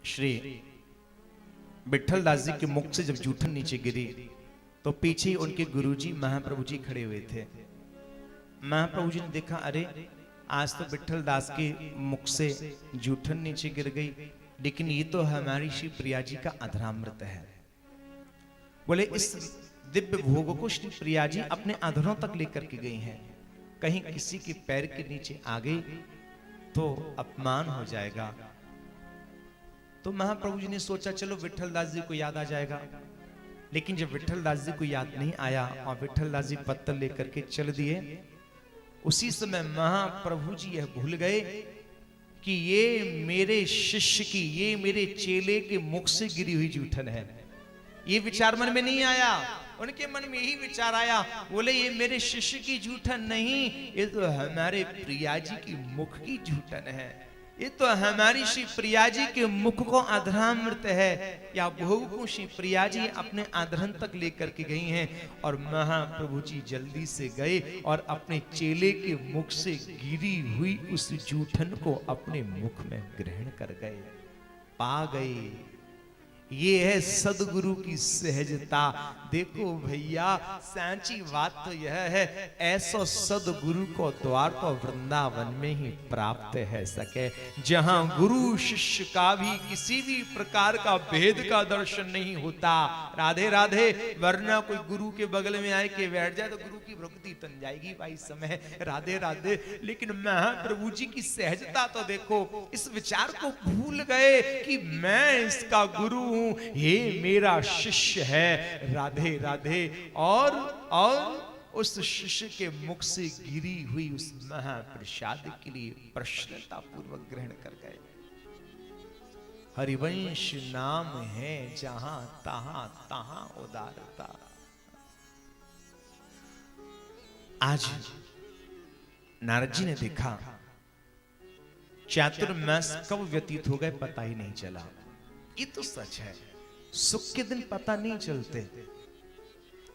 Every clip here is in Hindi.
श्री विठल दास जी के मुख से जब जूठन नीचे गिरी तो पीछे ही उनके गुरुजी महाप्रभु जी खड़े हुए थे। महाप्रभु जी ने देखा, अरे आज तो विठल दास के मुख से जूठन नीचे गिर गई, लेकिन ये तो हमारी श्री प्रिया जी का अधरामृत है। बोले इस दिव्य भोग को श्री प्रिया जी अपने अधरों तक लेकर के गई हैं, कहीं किसी के पैर के नीचे आ गई तो अपमान हो जाएगा। तो महाप्रभु जी ने सोचा चलो विठल दास जी को याद आ जाएगा, लेकिन जब विठल दास जी को याद नहीं आया और विठल दास जी पत्तल लेकर के चल दिए, उसी समय महाप्रभु जी यह भूल गए कि ये मेरे शिष्य की, ये मेरे चेले के मुख से गिरी हुई जूठन है। ये विचार मन में नहीं आया, उनके मन में यही विचार आया, बोले ये मेरे शिष्य की जूठन नहीं, ये तो हमारे प्रिया जी की मुख की जूठन है, ये तो हमारी श्री प्रिया जी के मुख को अधरामृत है, या भोग को श्री प्रिया जी अपने अधरन तक लेकर के गई हैं। और महाप्रभु जी जल्दी से गए और अपने चेले के मुख से गिरी हुई उस जूठन को अपने मुख में ग्रहण कर गए, पा गए। ये है सदगुरु की सहजता। देखो भैया, सांची बात तो यह है, ऐसा सदगुरु को द्वार तो वृंदावन में ही प्राप्त है सके, जहां गुरु शिष्य का भी किसी भी प्रकार का भेद का दर्शन नहीं होता। राधे राधे। वरना कोई गुरु के बगल में आए के बैठ जाए तो गुरु की भक्ति तन जाएगी भाई समय। राधे राधे। लेकिन महाप्रभु जी की सहजता तो देखो, इस विचार को भूल गए कि मैं इसका गुरु हूं, ये मेरा शिष्य है। राधे राधे। और उस शिष्य के मुख से गिरी हुई उस महाप्रसाद के लिए प्रसन्नता पूर्वक ग्रहण कर गए। हरिवंश नाम है जहां तहां तहां उदारता। आज नारद जी ने देखा चातुर्मास कब व्यतीत हो गए पता ही नहीं चला। ये तो सच है, सुख के दिन पता नहीं चलते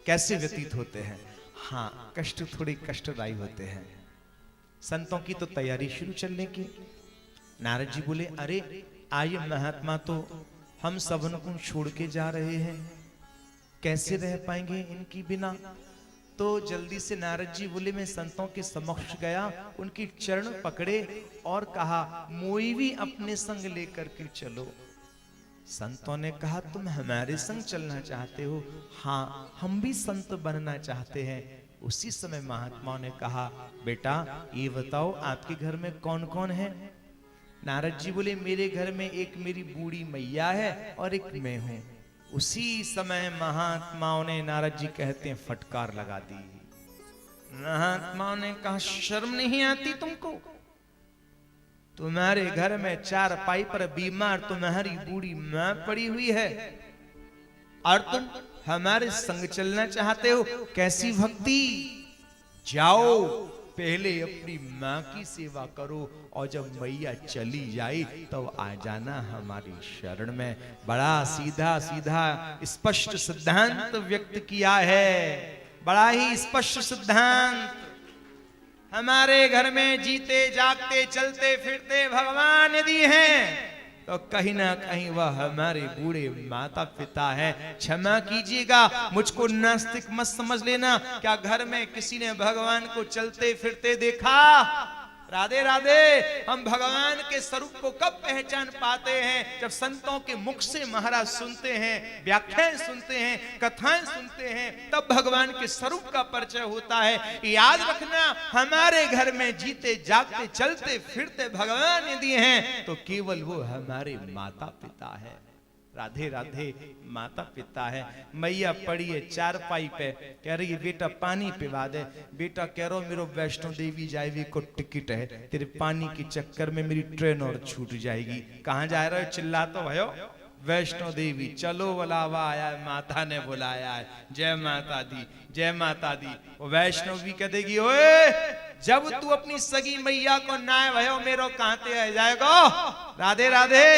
कैसे व्यतीत होते हैं। हाँ, कष्ट थोड़ी कष्टदायी होते हैं। संतों की तो तैयारी शुरू चलने की। नारद जी बोले, अरे आइए महात्मा तो हम सबन को छोड़ के जा रहे हैं, कैसे रह पाएंगे इनकी बिना। तो जल्दी से नारद जी बोले, मैं संतों के समक्ष गया, उनकी चरण पकड़े और कहा, मोई भी अपने संग लेकर के चलो। संतों ने कहा, तुम हमारे संग चलना चाहते हो? हाँ, हम भी संत बनना चाहते हैं। उसी समय महात्माओं ने कहा, बेटा ये बताओ आपके घर में कौन कौन है? नारद जी बोले, मेरे घर में एक मेरी बूढ़ी मैया है और एक मैं हूं। उसी समय महात्माओं ने, नारद जी कहते हैं, फटकार लगा दी। महात्माओं ने कहा, शर्म नहीं आती तुमको? तुम्हारे घर में चार पाई पर बीमार तुम्हारी बूढ़ी मां पड़ी हुई है और तुम हमारे संग चलना चाहते हो? कैसी भक्ति! जाओ पहले अपनी मां की सेवा करो और जब मैया चली जाए तो आ जाना हमारी शरण में। बड़ा सीधा सीधा स्पष्ट सिद्धांत व्यक्त किया है, बड़ा ही स्पष्ट सिद्धांत। हमारे घर में जीते जागते चलते फिरते भगवान यदि हैं तो कहीं ना कहीं वह हमारे बूढ़े माता पिता है। क्षमा कीजिएगा, मुझको नास्तिक मत समझ लेना। क्या घर में किसी ने भगवान को चलते फिरते देखा? राधे राधे। हम भगवान के स्वरूप को कब पहचान पाते हैं? जब संतों के मुख से महाराज सुनते हैं, व्याख्याएं सुनते हैं, कथाएं सुनते हैं, तब भगवान के स्वरूप का परिचय होता है। याद रखना, हमारे घर में जीते जागते चलते फिरते भगवान यदि हैं तो केवल वो हमारे माता पिता है। राधे राधे। माता पिता है। मैया पड़ी है चारपाई पे, कह रही है बेटा पानी पिला दे। बेटा कह रहा मेरे वैष्णो देवी जाएगी को टिकट है, तेरे पानी के चक्कर में मेरी ट्रेन और छूट जाएगी। कहां जा रहे हो? चिल्ला तो भयो, वैष्णो देवी। चलो बुलावा आया है, माता ने बुलाया है। जय माता दी, जय माता दी। वो वैष्णो भी कह देगी, ओए जब तू अपनी सगी मैया को ना भयो मेरो कहते आ जाएगा। राधे राधे।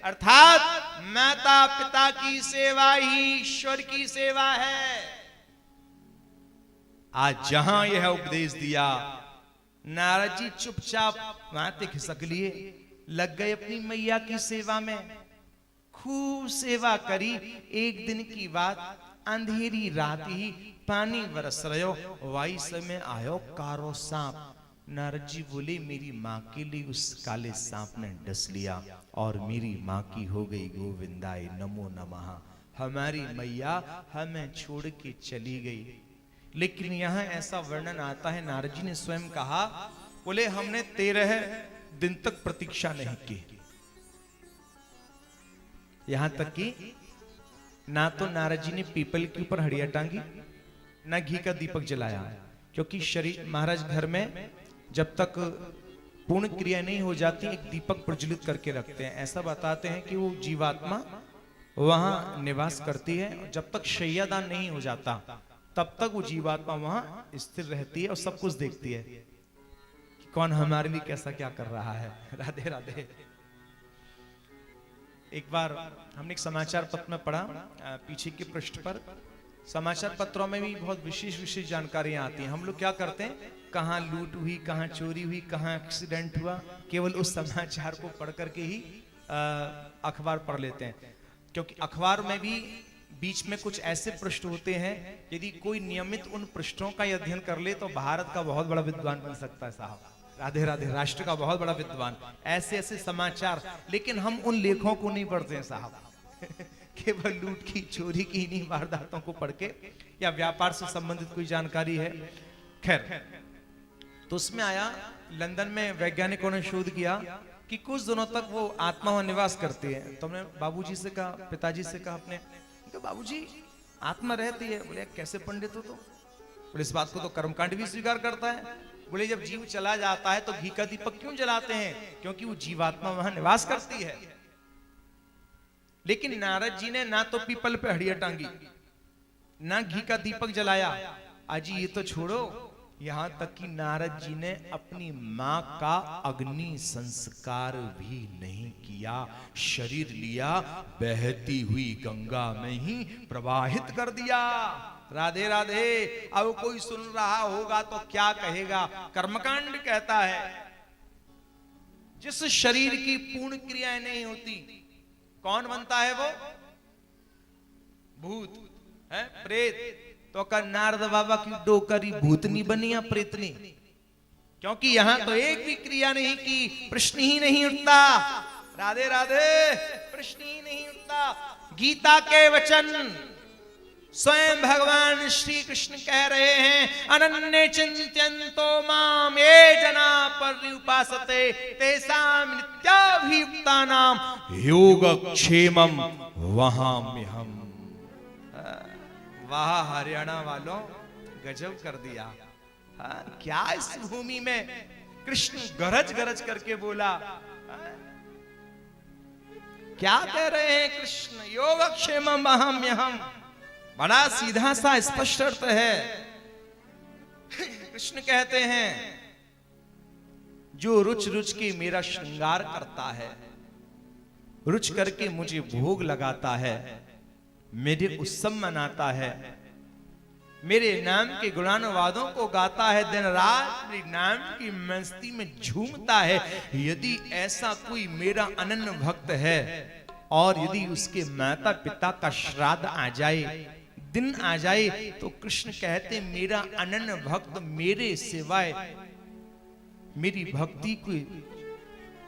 अर्थात माता पिता की सेवा ही ईश्वर की सेवा है। आज जहां यह उपदेश दिया, नारद जी चुपचाप माथे खिसक लिए, लग गए अपनी मैया की सेवा में। खूब सेवा करी। एक दिन की बात, अंधेरी रात ही पानी बरस रहो, वाई समय आयो कारो सांप। नारद जी बोले मेरी माँ के लिए उस काले सांप ने डस लिया और मेरी माँ की हो गई गोविंदाय नमो नमः। हमारी मैया हमें छोड़ के चली गई। लेकिन यहाँ ऐसा वर्णन आता है, नारद जी ने स्वयं कहा, बोले हमने 13 दिन तक प्रतीक्षा नहीं की। यहां तक कि ना तो नारद जी ने पीपल के ऊपर हड़िया टांगी, ना घी का दीपक जलाया, क्योंकि शरीर महाराज घर में जब तक पूर्ण क्रिया नहीं हो जाती एक दीपक प्रज्वलित करके रखते हैं। ऐसा बताते हैं कि वो जीवात्मा वहां निवास करती है, जब तक शय्यादान नहीं हो जाता तब तक वो जीवात्मा वहां स्थिर रहती है और सब कुछ देखती है कि कौन हमारे लिए कैसा क्या कर रहा है। राधे राधे। एक बार हमने एक समाचार पत्र में पढ़ा, पीछे के पृष्ठ पर समाचार पत्रों में भी बहुत विशेष जानकारियां आती हैं। हम लोग क्या करते हैं, कहाँ लूट हुई, कहाँ चोरी हुई, कहाँ एक्सीडेंट हुआ, केवल उस समाचार को पढ़ करके ही अखबार पढ़ लेते हैं। क्योंकि अखबार में भी बीच में कुछ ऐसे पृष्ठ होते हैं, यदि कोई नियमित उन पृष्ठों का अध्ययन कर ले तो भारत का बहुत बड़ा विद्वान बन सकता है साहब। राधे राधे। राष्ट्र का बहुत बड़ा विद्वान। ऐसे समाचार, लेकिन हम उन लेखों को नहीं पढ़ते हैं साहब। केवल लूट की, चोरी की इन्हीं वारदातों को पढ़ के, या व्यापार से संबंधित कोई जानकारी है। खैर, तो उसमें आया लंदन में वैज्ञानिकों ने शोध किया कि कुछ दिनों तक वो आत्मा वहां निवास करती है। तो हमने बाबूजी से कहा, पिताजी से कहा अपने, बाबूजी आत्मा रहती है। बोले कैसे पंडित हो? तो बोले इस बात को तो कर्मकांड भी स्वीकार करता है। बोले जब जीव चला जाता है तो घी का दीपक क्यों जलाते हैं? क्योंकि वो जीवात्मा वहां निवास करती है। लेकिन नारद जी ने ना तो पीपल पे हड़िया टांगी, ना घी का दीपक जलाया। आज ये तो छोड़ो, यहां तक कि नारद जी ने अपनी मां का अग्नि संस्कार भी नहीं किया। शरीर लिया, बहती हुई गंगा में ही प्रवाहित कर दिया। राधे राधे। अब कोई सुन रहा होगा तो क्या कहेगा? कर्मकांड कहता है जिस शरीर की पूर्ण क्रियाएं नहीं होती, कौन बनता है वो? भूत है, प्रेत। तो कर नारद बाबा की डोकरी भूतनी बनी या प्रेतनी? क्योंकि यहां तो एक भी क्रिया नहीं की, प्रश्न ही नहीं उठता। राधे राधे। प्रश्न ही नहीं उठता। गीता के वचन स्वयं भगवान श्री कृष्ण कह रहे हैं, अनन्य चिंत्यन्तो माम ये जना पर्युपासते तेषां नित्याभियुक्तानां योगक्षेमं वहाम्यहम्। वाह हरियाणा वालों, गजब कर दिया। क्या इस भूमि में कृष्ण गरज गरज करके बोला। क्या कह रहे हैं कृष्ण? योगक्षेमं वहाम्यहम्। बड़ा सीधा सा स्पष्ट अर्थ है। कृष्ण कहते हैं जो रुच रुच के मेरा श्रृंगार करता है, रुच करके मुझे भोग लगाता है, मेरे उत्सव मनाता है, मेरे नाम के गुणानुवादों को गाता है, दिन रात मेरे नाम की मस्ती में झूमता है, यदि ऐसा कोई मेरा अनन्य भक्त है और यदि उसके माता पिता का श्राद्ध आ जाए, दिन आ जाए, तो कृष्ण कहते मेरा अनन्य भक्त मेरे सिवाय, मेरी भक्ति को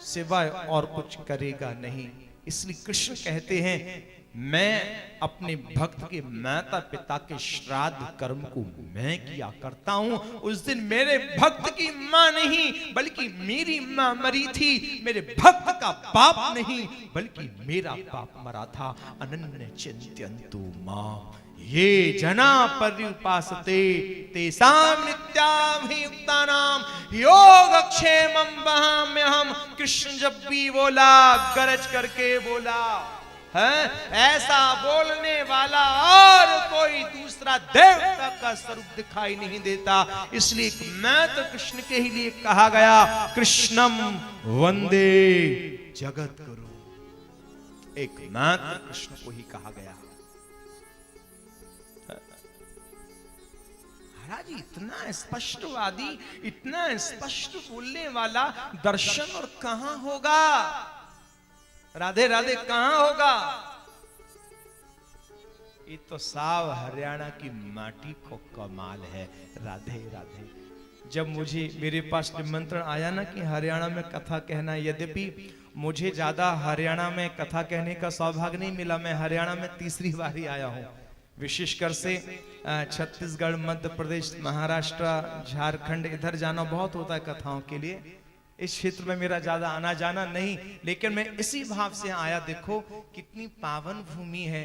सिवाय और कुछ करेगा नहीं। इसलिए कृष्ण कहते हैं मैं अपने भक्त के माता पिता के श्राद्ध कर्म को मैं किया करता हूं। उस दिन मेरे भक्त की मां नहीं बल्कि मेरी मां मरी थी, मेरे भक्त का बाप नहीं बल्कि मेरा बाप मरा था। अनन्य चिंत्यन्तु मां ये जना पर्युपासते तेषां नित्याभियुक्तानां योगक्षेमं वहाम्यहम्। कृष्ण जब भी बोला गरज करके बोला है, ऐसा बोलने वाला और कोई दूसरा देवता का स्वरूप दिखाई नहीं देता। इसलिए मात्र कृष्ण के ही लिए कहा गया कृष्णम वंदे जगत गुरु। एक मात्र कृष्ण को ही कहा गया। महाराज इतना स्पष्टवादी, इतना स्पष्ट बोलने वाला दर्शन और कहां होगा? राधे राधे कहां होगा? ये तो साव हरियाणा की माटी को कमाल है। राधे राधे। जब मुझे मेरे पास निमंत्रण आया ना कि हरियाणा में कथा कहना, यद्यपि मुझे ज्यादा हरियाणा में कथा कहने का सौभाग्य नहीं मिला, मैं हरियाणा में तीसरी बार ही आया हूँ। विशेषकर से छत्तीसगढ़, मध्य प्रदेश, महाराष्ट्र, झारखंड इधर जाना बहुत होता है कथाओं के लिए। इस क्षेत्र में मेरा ज्यादा आना जाना नहीं, लेकिन मैं इसी भाव से आया। देखो कितनी पावन भूमि है,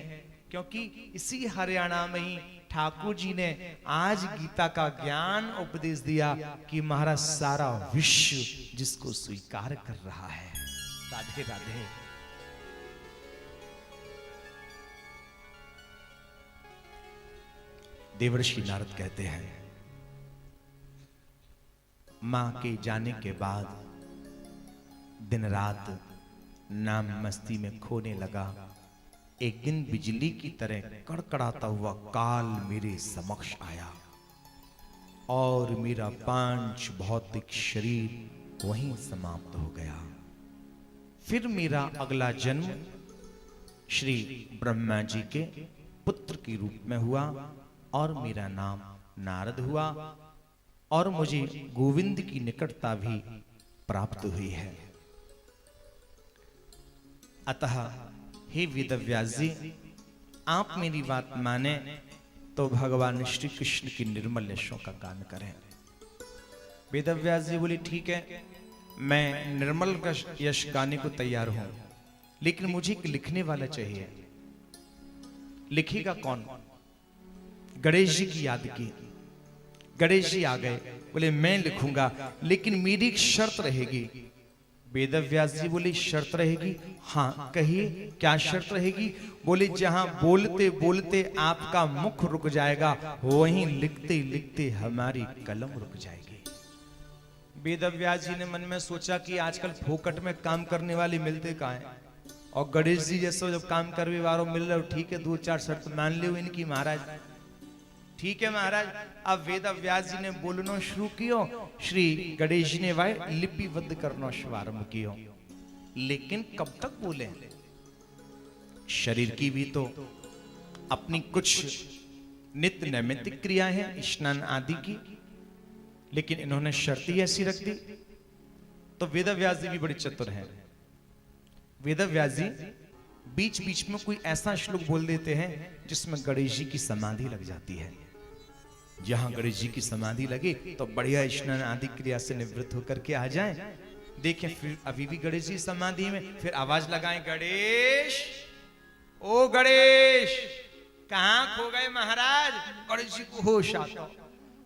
क्योंकि इसी हरियाणा में ही ठाकुर जी ने आज गीता का ज्ञान उपदेश दिया कि महाराज सारा विश्व जिसको स्वीकार कर रहा है। राधे राधे। देवर्षि नारद कहते हैं, मां के जाने के बाद दिन रात नाम मस्ती में खोने लगा। एक दिन बिजली की तरह कड़कड़ाता हुआ काल मेरे समक्ष आया और मेरा पांच भौतिक शरीर वहीं समाप्त हो गया। फिर मेरा अगला जन्म श्री ब्रह्मा जी के पुत्र के रूप में हुआ और मेरा नाम नारद हुआ और मुझे गोविंद की निकटता भी प्राप्त हुई है। अतः हे वेदव्यास जी, आप मेरी बात माने तो भगवान श्री कृष्ण की निर्मल यशों का गान करें। वेदव्यास जी बोले ठीक है, मैं निर्मल यश गाने को तैयार हूं, लेकिन मुझे एक लिखने वाला चाहिए। लिखेगा कौन? गणेश जी की याद की। गणेश जी आ गए, बोले मैं लिखूंगा, लेकिन मेरी एक शर्त रहेगी। वेदव्यास जी बोले शर्त रहेगी? हाँ कहिए क्या शर्त रहेगी? बोले जहां बोलते बोलते आपका मुख रुक जाएगा, वहीं लिखते लिखते हमारी कलम रुक जाएगी। वेदव्यास जी ने मन में सोचा कि आजकल फोकट में काम करने वाले मिलते कहाँ हैं, और गणेश जी जैसे जब काम करने वालों मिल रहे हो, ठीक है दो चार शर्त मान ली इनकी महाराज। ठीक है महाराज। अब वेदव्यास जी ने बोलना शुरू किया, श्री गणेश जी ने वह लिपिबद्ध करना शुभारंभ किया। लेकिन कब तक बोले? शरीर की भी तो अपनी कुछ नित्य नैमित्तिक क्रिया है, स्नान आदि की, लेकिन इन्होंने शर्त ही ऐसी रख दी। तो वेदव्यास जी भी बड़े चतुर हैं। वेदव्यास जी बीच बीच में कोई ऐसा श्लोक बोल देते हैं जिसमें गणेश जी की समाधि लग जाती है। जहां गणेश जी की समाधि लगे तो बढ़िया स्नान आदि क्रिया से निवृत्त होकर के आ जाएं। देखें फिर अभी भी गणेश जी समाधि में, फिर आवाज लगाएं, गणेश, ओ गणेश, कहां खो गए महाराज? गणेश जी को होश आता।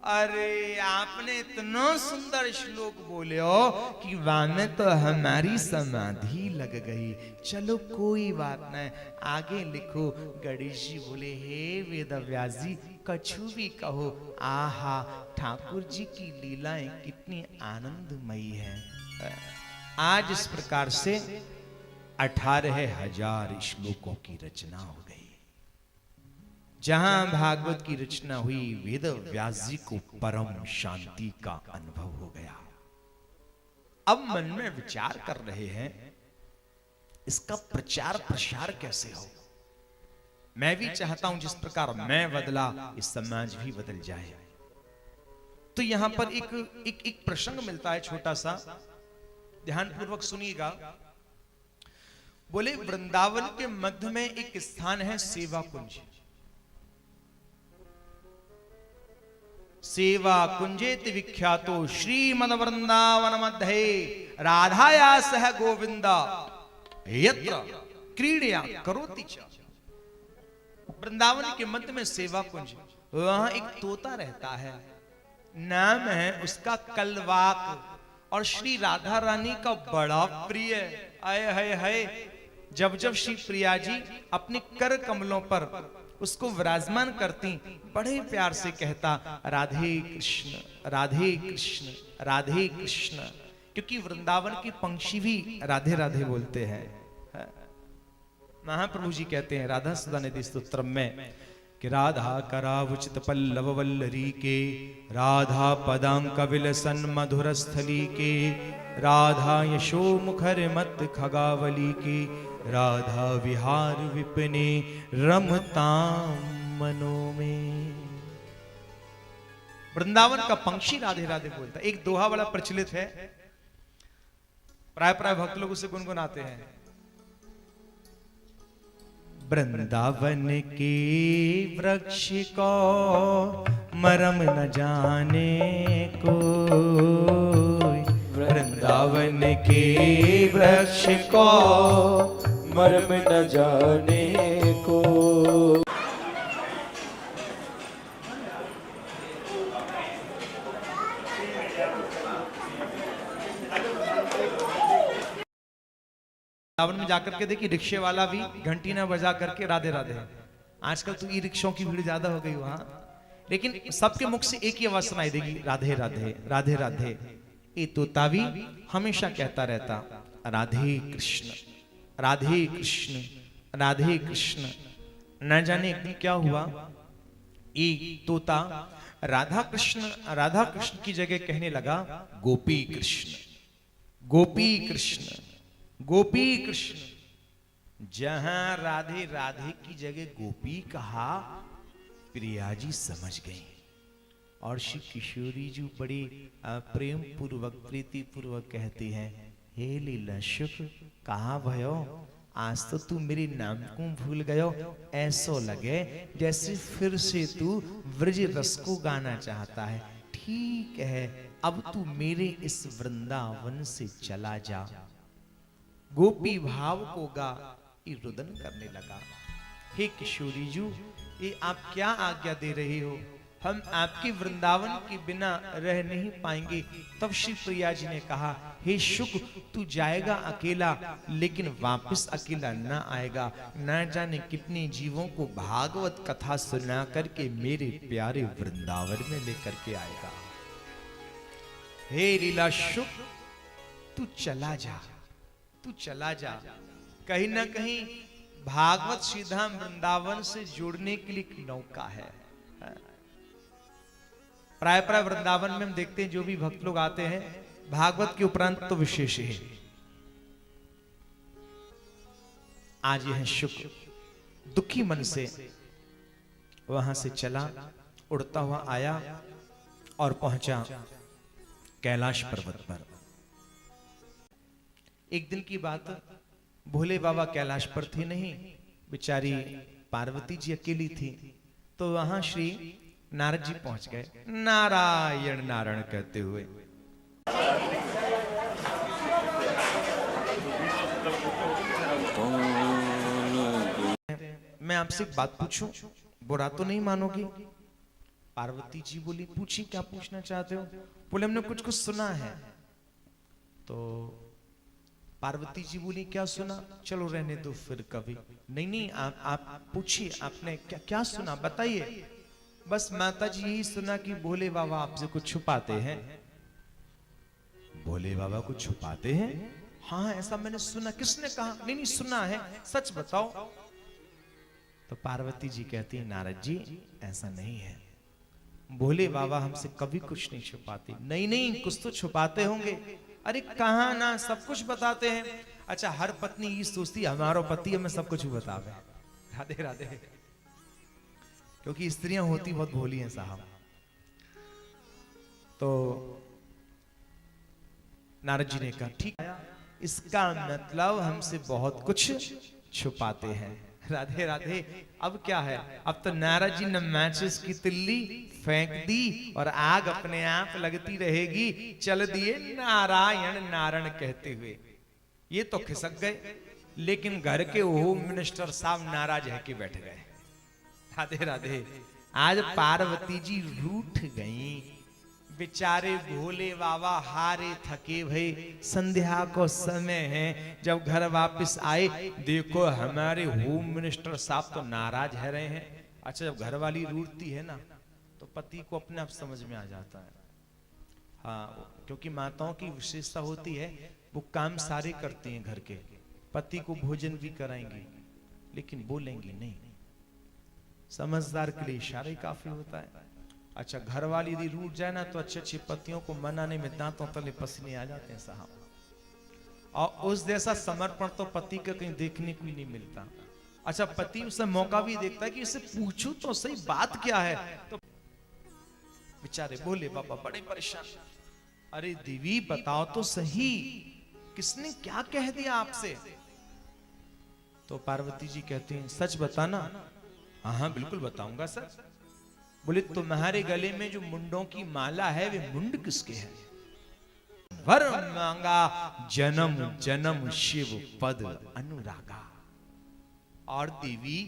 अरे आपने इतना सुंदर श्लोक बोले हो कि वामे तो हमारी समाधि लग गई। चलो कोई बात नहीं, आगे लिखो। गणेश जी बोले, हे वेदव्यास जी, कछु भी कहो। आहा, ठाकुर जी की लीलाएं कितनी आनंदमयी है। आज इस प्रकार से 18,000 श्लोकों की रचना हो गई। जहां भागवत की रचना हुई, वेद व्यास जी को परम शांति का अनुभव हो गया। अब मन में विचार कर रहे हैं, इसका प्रचार प्रसार कैसे हो। मैं भी चाहता हूं जिस प्रकार मैं बदला, इस समाज भी बदल जाए। तो यहां पर एक प्रसंग मिलता है छोटा सा, ध्यान पूर्वक सुनिएगा। बोले वृंदावन के मध्य में एक स्थान है सेवा कुंज। सेवा कुंजेत विख्यातो श्रीमद वृंदावन मध्य राधाया सह गोविंदा यत्र क्रीड़या करोति च। वृंदावन के मध्य में सेवा कुंज, वहां एक तोता रहता है, नाम है उसका कलवाक, और श्री राधा रानी का बड़ा प्रिय। आए हाय हाय, जब जब श्री प्रिया जी अपने कर कमलों पर उसको विराजमान करती, बड़े प्यार से कहता, राधे कृष्ण राधे कृष्ण राधे कृष्ण। क्योंकि वृंदावन की पंक्षी भी राधे राधे बोलते हैं। महाप्रभु जी कहते हैं राधा सुधा निधि स्तोत्रम में कि राधा करावुचित पल्लव वल्लरी के, राधा पदांक विलसन मधुर स्थली के, राधा यशो मुखर मत खगावली के, राधा विहार विपने रमताम मनो में। वृंदावन का पंक्षी राधे राधे बोलता। एक दोहा बड़ा प्रचलित है, प्राय प्राय भक्त लोग उसे गुनगुनाते हैं। वृंदावन के वृक्ष को मरम न जाने को, वृंदावन के वृक्ष को मरम न जाने को। वृंदावन में जाकर के देखिए रिक्शे वाला भी घंटी ना बजा करके राधे राधे। आजकल तो ई रिक्शों की भीड़ ज्यादा हो गई वहां, लेकिन सबके मुख से एक ही आवाज सुनाई देगी, राधे राधे राधे राधे। ये तोता भी हमेशा कहता रहता राधे कृष्ण राधे कृष्ण राधे कृष्ण। न जाने एक दिन क्या हुआ, ये तोता राधा कृष्ण की जगह कहने लगा गोपी कृष्ण गोपी कृष्ण गोपी कृष्ण। जहां राधे राधे की जगह गोपी कहा, प्रिया जी समझ गई और श्री किशोरी जी बड़े प्रेम पूर्वक प्रीति पूर्वक कहती हैं, हे लीला शुक कहा भयो, आज तो तू मेरे नाम को भूल गयो। ऐसो लगे जैसे फिर से तू व्रज रस को गाना चाहता है। ठीक है, अब तू मेरे इस वृंदावन से चला जा। गोपी भाव को गा ये रुदन करने लगा। हे किशोरी जी, ये आप क्या आज्ञा दे रही हो, हम आपके वृंदावन के बिना रह नहीं पाएंगे। तब श्री प्रिया जी ने कहा, हे शुक तू जाएगा अकेला, लेकिन वापस अकेला ना आएगा। न जाने कितने जीवों को भागवत कथा सुना करके मेरे प्यारे वृंदावन में लेकर के आएगा। हे लीला शुक तू चला जा, तू चला जा। कहीं ना कहीं भागवत सीधा वृंदावन से जोड़ने के लिए एक नौका है। प्राय प्राय वृंदावन में हम देखते हैं जो भी भक्त लोग आते हैं, भागवत के उपरांत तो विशेष है। आज यह शुक्र दुखी मन से वहां से चला, उड़ता हुआ आया और पहुंचा कैलाश पर्वत पर। एक दिन की बात, भोले बाबा कैलाश पर थे नहीं, बेचारी पार्वती जी अकेली थी। तो वहां श्री नारद जी पहुंच गए, नारायण नारायण कहते हुए। मैं आपसे एक बात पूछूं, बुरा तो नहीं मानोगी? पार्वती जी बोली, पूछी क्या पूछना चाहते हो? बोले हमने कुछ कुछ सुना है। तो पार्वती जी बोली, क्या सुना? चलो रहने दो फिर कभी। नहीं आप पूछिए, आपने क्या क्या सुना बताइए। बस माता जी यही सुना कि भोले बाबा आपसे कुछ छुपाते हैं। भोले बाबा कुछ छुपाते हैं? हाँ ऐसा मैंने सुना। किसने कहा? नहीं सुना है, सच बताओ। तो पार्वती जी कहती है, नारद जी ऐसा नहीं है, भोले बाबा हमसे कभी कुछ नहीं छुपाते। नहीं कुछ तो छुपाते होंगे। अरे कहा ना, सब कुछ बताते हैं। अच्छा, हर पत्नी ये सोचती है हमारा पति हमें सब कुछ बतावे। राधे राधे। क्योंकि स्त्रियां होती बहुत भोली हैं साहब। तो नारद जी ने कहा, ठीक, इसका मतलब हमसे बहुत कुछ छुपाते हैं। राधे राधे। अब क्या है, अब तो नारद जी ने मैचेस की तिल्ली फेंक दी और आग अपने आप लगती रहेगी। चल दिए नारायण नारायण कहते हुए। ये तो खिसक गए, लेकिन घर के होम मिनिस्टर साहब नाराज है कि बैठ गए। राधे राधे। आज पार्वती जी रूठ गई। बेचारे भोले बाबा हारे थके भई, संध्या को समय है। जब घर वापस आए, देखो हमारे होम मिनिस्टर साहब तो नाराज है रहे हैं। अच्छा, जब घर वाली रूठती है ना, तो पति को अपने आप समझ में आ जाता है। हाँ, क्योंकि माताओं की विशेषता होती है, वो काम सारे करती हैं घर के। पति को भोजन भी कराएंगी, लेकिन बोलेंगी नहीं। समझदार के लिए इशारा ही काफी होता है। अच्छा, घर वाली यदि रूठ जाए ना तो अच्छे अच्छे पतियों को मनाने में दांतों तले पसीने आ जाते हैं साहब। और उस जैसा समर्पण तो पति का कहीं देखने को ही नहीं मिलता। अच्छा, पति उसे मौका भी देखता है कि इसे पूछूं तो सही बात क्या है, तो बेचारे बोले बाबा बड़े परेशान, अरे देवी बताओ तो सही, किसने क्या कह दिया आपसे? तो पार्वती जी कहती हैं सच बताना। हाँ बिल्कुल बताऊंगा सर। बोले तुम्हारे गले में जो मुंडों की माला है वे मुंड किसके हैं? वर मांगा जन्म जन्म शिव पद अनुरागा। और देवी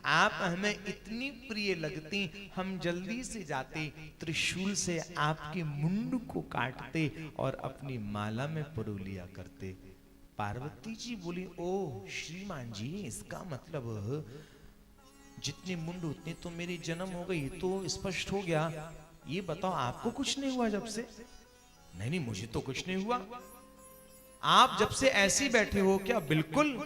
आप हमें इतनी प्रिय लगती, हम जल्दी से जाते त्रिशूल से आपके मुंड को काटते और अपनी माला में परो लिया करते। पार्वती जी बोली ओ श्रीमान जी, इसका मतलब जितनी मुंड उतनी तो मेरी जन्म हो गई, तो स्पष्ट हो गया। ये बताओ आपको कुछ नहीं हुआ जब से? नहीं नहीं मुझे तो कुछ नहीं हुआ। आप जब से ऐसे बैठे हो क्या? बिल्कुल।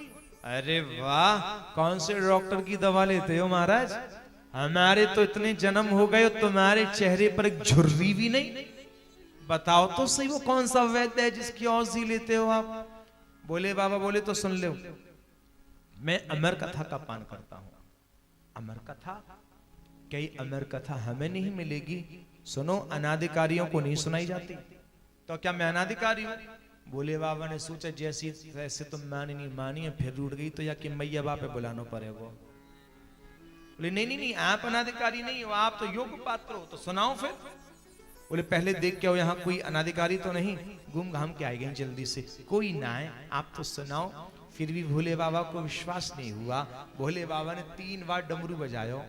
अरे वाह, कौन से डॉक्टर की दवा लेते हो महाराज? हमारे तो इतने जन्म हो गए, तुम्हारे चेहरे पर एक झुर्री भी नहीं। बताओ तो सही वो कौन सा वैद्य है जिसकी औषधि लेते हो आप? बोले बाबा बोले तो सुन लो, मैं अमर कथा का पान करता हूं। अमर कथा? कई अमर कथा हमें नहीं मिलेगी। सुनो, अनाधिकारियों को नहीं सुनाई जाती। तो क्या मैं अनाधिकारी हूं? बोले बाबा ने सोचा जैसी ऐसे तो मानी नहीं मानी है, फिर रूठ गई तो या कि मैया बापे बुलाना पड़ेगा। बोले नहीं नहीं नहीं, आप अनाधिकारी नहीं हो, आप तो योग पात्र हो। तो सुनाओ फिर। बोले पहले देख के हो यहाँ कोई अनाधिकारी तो नहीं, घूम घाम के आएंगे जल्दी से, कोई ना है, आप तो सुनाओ। फिर भी भोले बाबा को विश्वास नहीं हुआ। भोले बाबा ने 3 बार डमरू बजायो।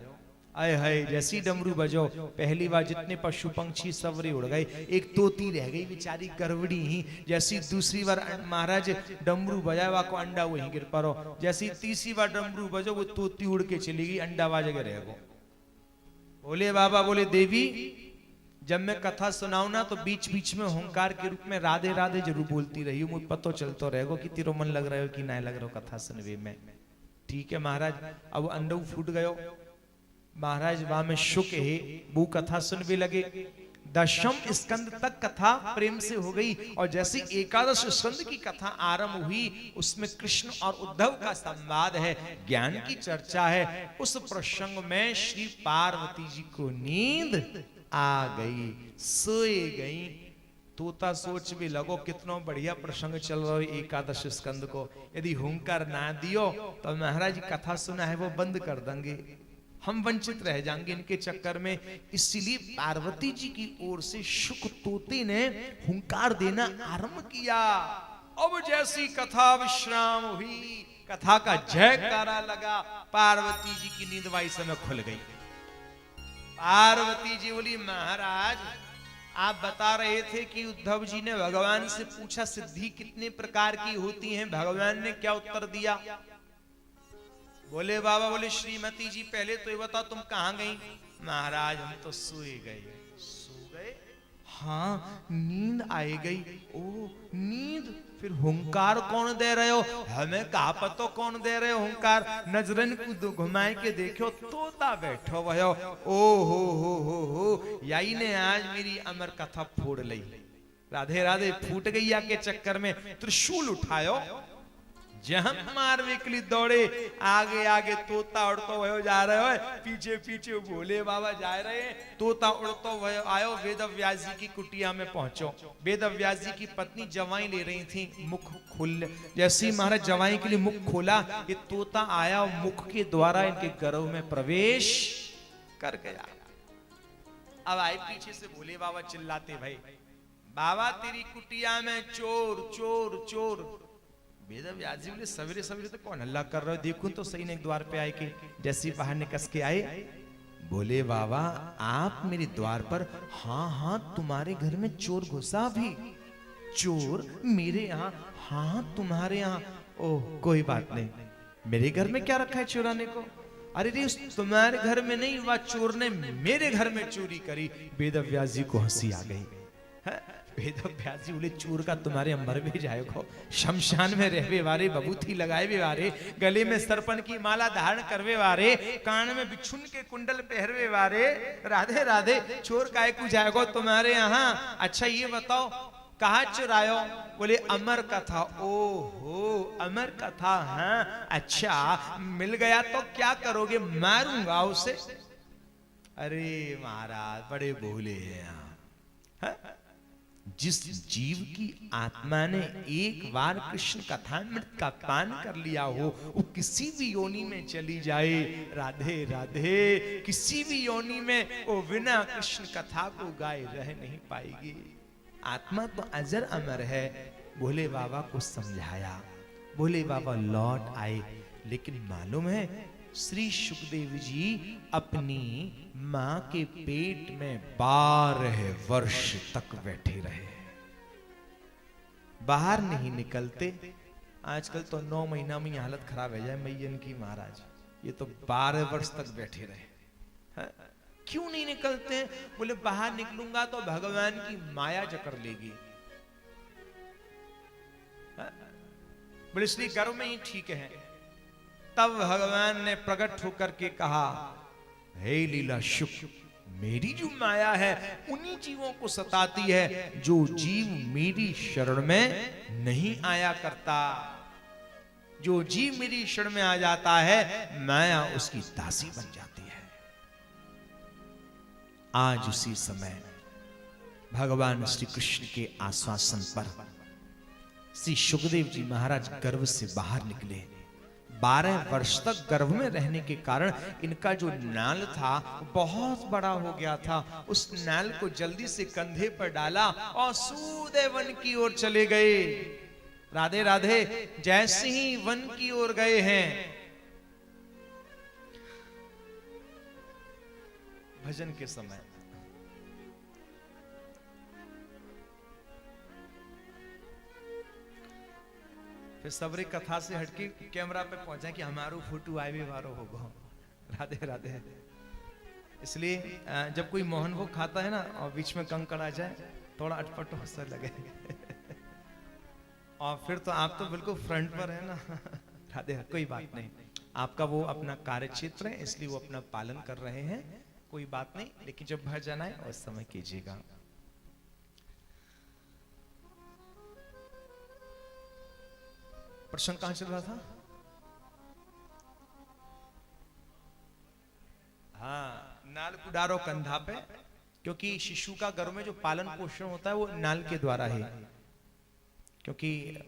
आए हाय, जैसी डमरू बजो पहली बार जितने पशु पंक्षी सवरे उड़ गए, एक तोती रह गई बेचारी गरवड़ी ही। जैसी दूसरी बार महाराज डमरू बजाया को अंडा वहीं गिर पड़ो। जैसी तीसरी बार डमरू बजो वो तोती उड़ के चली गई, अंडा बाज के रह गो। भोले बाबा बोले देवी जब मैं कथा सुनाऊ ना तो बीच बीच में हुंकार के रूप में राधे राधे जरूर बोलती रही हूँ, मुझे पतो चलतो रहेगो कि तेरो मन लग रहा हो कि ना लग रहा हो कथा सुनवे में। ठीक है महाराज। अब अंडू फूट गयो महाराज, वहां में शुक है वो कथा सुनवे लगे। 10वें स्कंद तक कथा प्रेम से हो गई, और जैसे 11 स्कंद की कथा आरंभ हुई उसमें कृष्ण और उद्धव का संवाद है, ज्ञान की चर्चा है। उस प्रसंग में श्री पार्वती जी को नींद आ गई, सोए गई। तोता सोच भी लगो कितना बढ़िया प्रसंग चल रहा है 11 स्कंद को, यदि हुंकार ना दियो तो महाराज जी कथा सुना है वो बंद कर देंगे, हम वंचित रह जाएंगे इनके चक्कर में। इसलिए पार्वती जी की ओर से शुक तोते ने हुंकार देना आरंभ किया। अब जैसी कथा विश्राम हुई, कथा का जयकारा लगा, पार्वती जी की नींद वाई समय खुल गई। पार्वती जी बोली महाराज आप बता रहे थे कि उद्धव जी ने भगवान से पूछा सिद्धि कितने प्रकार की होती हैं, भगवान ने क्या उत्तर दिया? बोले बाबा बोले श्रीमती जी पहले तो ये बताओ तुम कहां गई? महाराज हम तो सोए गए। सो गए? हाँ नींद आई गई। ओ नींद? फिर हुंकार कौन दे रहे हो? हमें कहा पतो कौन दे रहे हो हुंकार? नजरन को घुमाए के देखो तोता बैठो भयो। ओ हो यही ने आज मेरी अमर कथा फोड़ ली। राधे राधे फूट गैया के चक्कर में त्रिशूल उठायो, जहां मारवे के लिए दौड़े, आगे आगे तोता उड़तो भयो जा रहे हो, पीछे पीछे भोले बाबा जा रहे हैं। तोता उड़तो भयो आयो, वेद व्यास जी की कुटिया में पहुंचो। वेद व्यास जी की पत्नी जवाई ले रही थी, मुख खुल जैसी महाराज जवाई के लिए मुख खोला, ये तोता आया और मुख के द्वारा इनके गर्भ में प्रवेश कर गया। अब आए पीछे से भोले बाबा चिल्लाते, भाई बाबा तेरी कुटिया में चोर चोर चोर। वेद व्यास जी बोले सवेरे सवेरे तो कौन हल्ला कर रहे हो, देखूं तो सही नहीं द्वार पे आए के। जैसे बाहर निकस के आए, बोले बाबा आप मेरे द्वार पर? हाँ हाँ तुम्हारे घर में चोर घुसा भी। चोर मेरे यहाँ? हाँ तुम्हारे यहाँ। ओह कोई बात नहीं, मेरे घर में क्या रखा है चुराने को? अरे रे तुम्हारे घर में नहीं, वह चोर ने मेरे घर में चोरी करी। वेद व्यास जी को हंसी आ गई। वेद व्यास जी बोले चूर का तुम्हारे मर भी जाएगो, शमशान में रहवे वारे, बबूथी लगाए वे वारे, गले में सरपन की माला धारण करवे वारे, कान में बिछुन के कुंडल पहरवे वारे, राधे राधे चोर काय को जाएगो तुम्हारे यहाँ। अच्छा ये बताओ कहा चुरायो? बोले अमर कथा। ओहो अमर कथा, हाँ अच्छा मिल गया तो क्या करोगे? मारूंगा उसे। अरे महाराज बड़े भोले हैं आप। हाँ? जिस जीव की आत्मा ने एक बार कृष्ण कथामृत का पान कर लिया हो, वो किसी भी योनि में चली जाए, राधे राधे, किसी भी योनि में वो बिना कृष्ण कथा को गाए रह नहीं पाएगी। आत्मा तो अजर अमर है। भोले बाबा को समझाया, भोले बाबा लौट आए, लेकिन मालूम है श्री सुखदेव जी अपनी मां के पेट में 12 वर्ष तक बैठे रहे, बाहर नहीं निकलते। आजकल तो 9 महीना में हालत खराब है जाए मैयन की महाराज, ये तो 12 वर्ष तक बैठे रहे। है? क्यों नहीं निकलते? बोले बाहर निकलूंगा तो भगवान की माया जकड़ लेगी। बोले इसलिए घर में ही ठीक है। तब भगवान ने प्रकट होकर के कहा, हे लीला शुक, मेरी जो माया है उन्हीं जीवों को सताती है जो जीव मेरी शरण में नहीं आया करता। जो जीव मेरी शरण में आ जाता है माया उसकी दासी बन जाती है। आज उसी समय भगवान श्री कृष्ण के आश्वासन पर श्री सुखदेव जी महाराज गर्भ से बाहर निकले। 12 वर्ष तक गर्भ में रहने के कारण इनका जो नाल था बहुत बड़ा हो गया था। उस नाल को जल्दी से कंधे पर डाला और सीधे वन की ओर चले गए। राधे राधे। जैसे ही वन की ओर गए हैं, भजन के समय फिर सबरे कथा से हटके कैमरा पे पहुंचा कि हमारो फोटो आए भी वारो होगा। राधे राधे। इसलिए जब कोई मोहन भोग खाता है ना और बीच में कंकड़ आ जाए, थोड़ा अटपट सा लगे और फिर तो आप तो बिल्कुल फ्रंट पर है ना। राधे। कोई बात नहीं, आपका वो अपना कार्य क्षेत्र है इसलिए वो अपना पालन कर रहे हैं, कोई बात नहीं। लेकिन जब भजन आए उस समय कीजिएगा। प्रसंग कहां चल रहा था? हाँ, नाल कुडारो कंधा पे, क्योंकि शिशु का गर्भ में जो पालन पोषण होता है वो नाल के द्वारा है। क्योंकि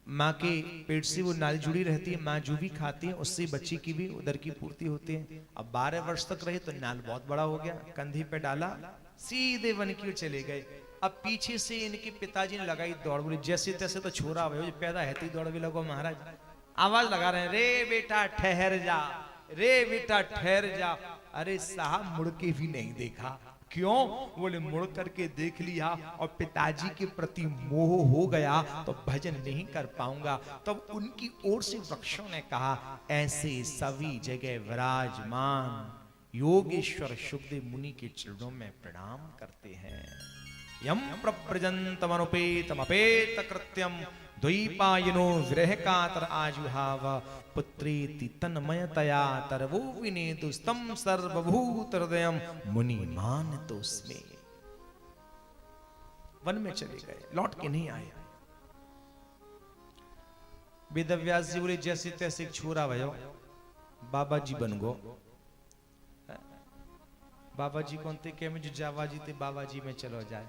माँ के पेट से वो नाल जुड़ी रहती है, माँ जो भी खाती है उससे बच्चे की भी उदर की पूर्ति होती है। अब 12 वर्ष तक रहे तो नाल बहुत बड़ा हो गया, कंधे पे डाला, सीधे वन की ओर चले गए। अब पीछे से इनके पिताजी ने लगाई दौड़। बोले जैसे तैसे तो छोरा भाई पैदा है तो दौड़ भी लगो महाराज। आवाज लगा रहे हैं, रे बेटा ठहर जा, रे बेटा ठहर जा। अरे साहब मुड़ के भी नहीं देखा। क्यों? बोले मुड़ करके देख लिया और पिताजी के प्रति मोह हो गया तो भजन नहीं कर पाऊंगा। तब उनकी ओर से वृक्षों ने कहा, ऐसे सभी जगह विराजमान योगेश्वर सुखदेव मुनि के चरणों में प्रणाम करते हैं। यम प्रप्रजंतमनुपेतमपेत कृत्यम द्वैपायनो विरह कातर आजुहाव पुत्रेति तन्मयतया तरवो विनेतुस्तम सर्वभूत हृदयम मुनि मानतोस्मे। वन में चले गए, लौट के नहीं आए। वेदव्यास जी बोले जैसे तैसे छोरा भयो बाबा जी बन गो। बाबा जी कौन थे? कह में जो जावा जी थे बाबा जी में चलो जाए।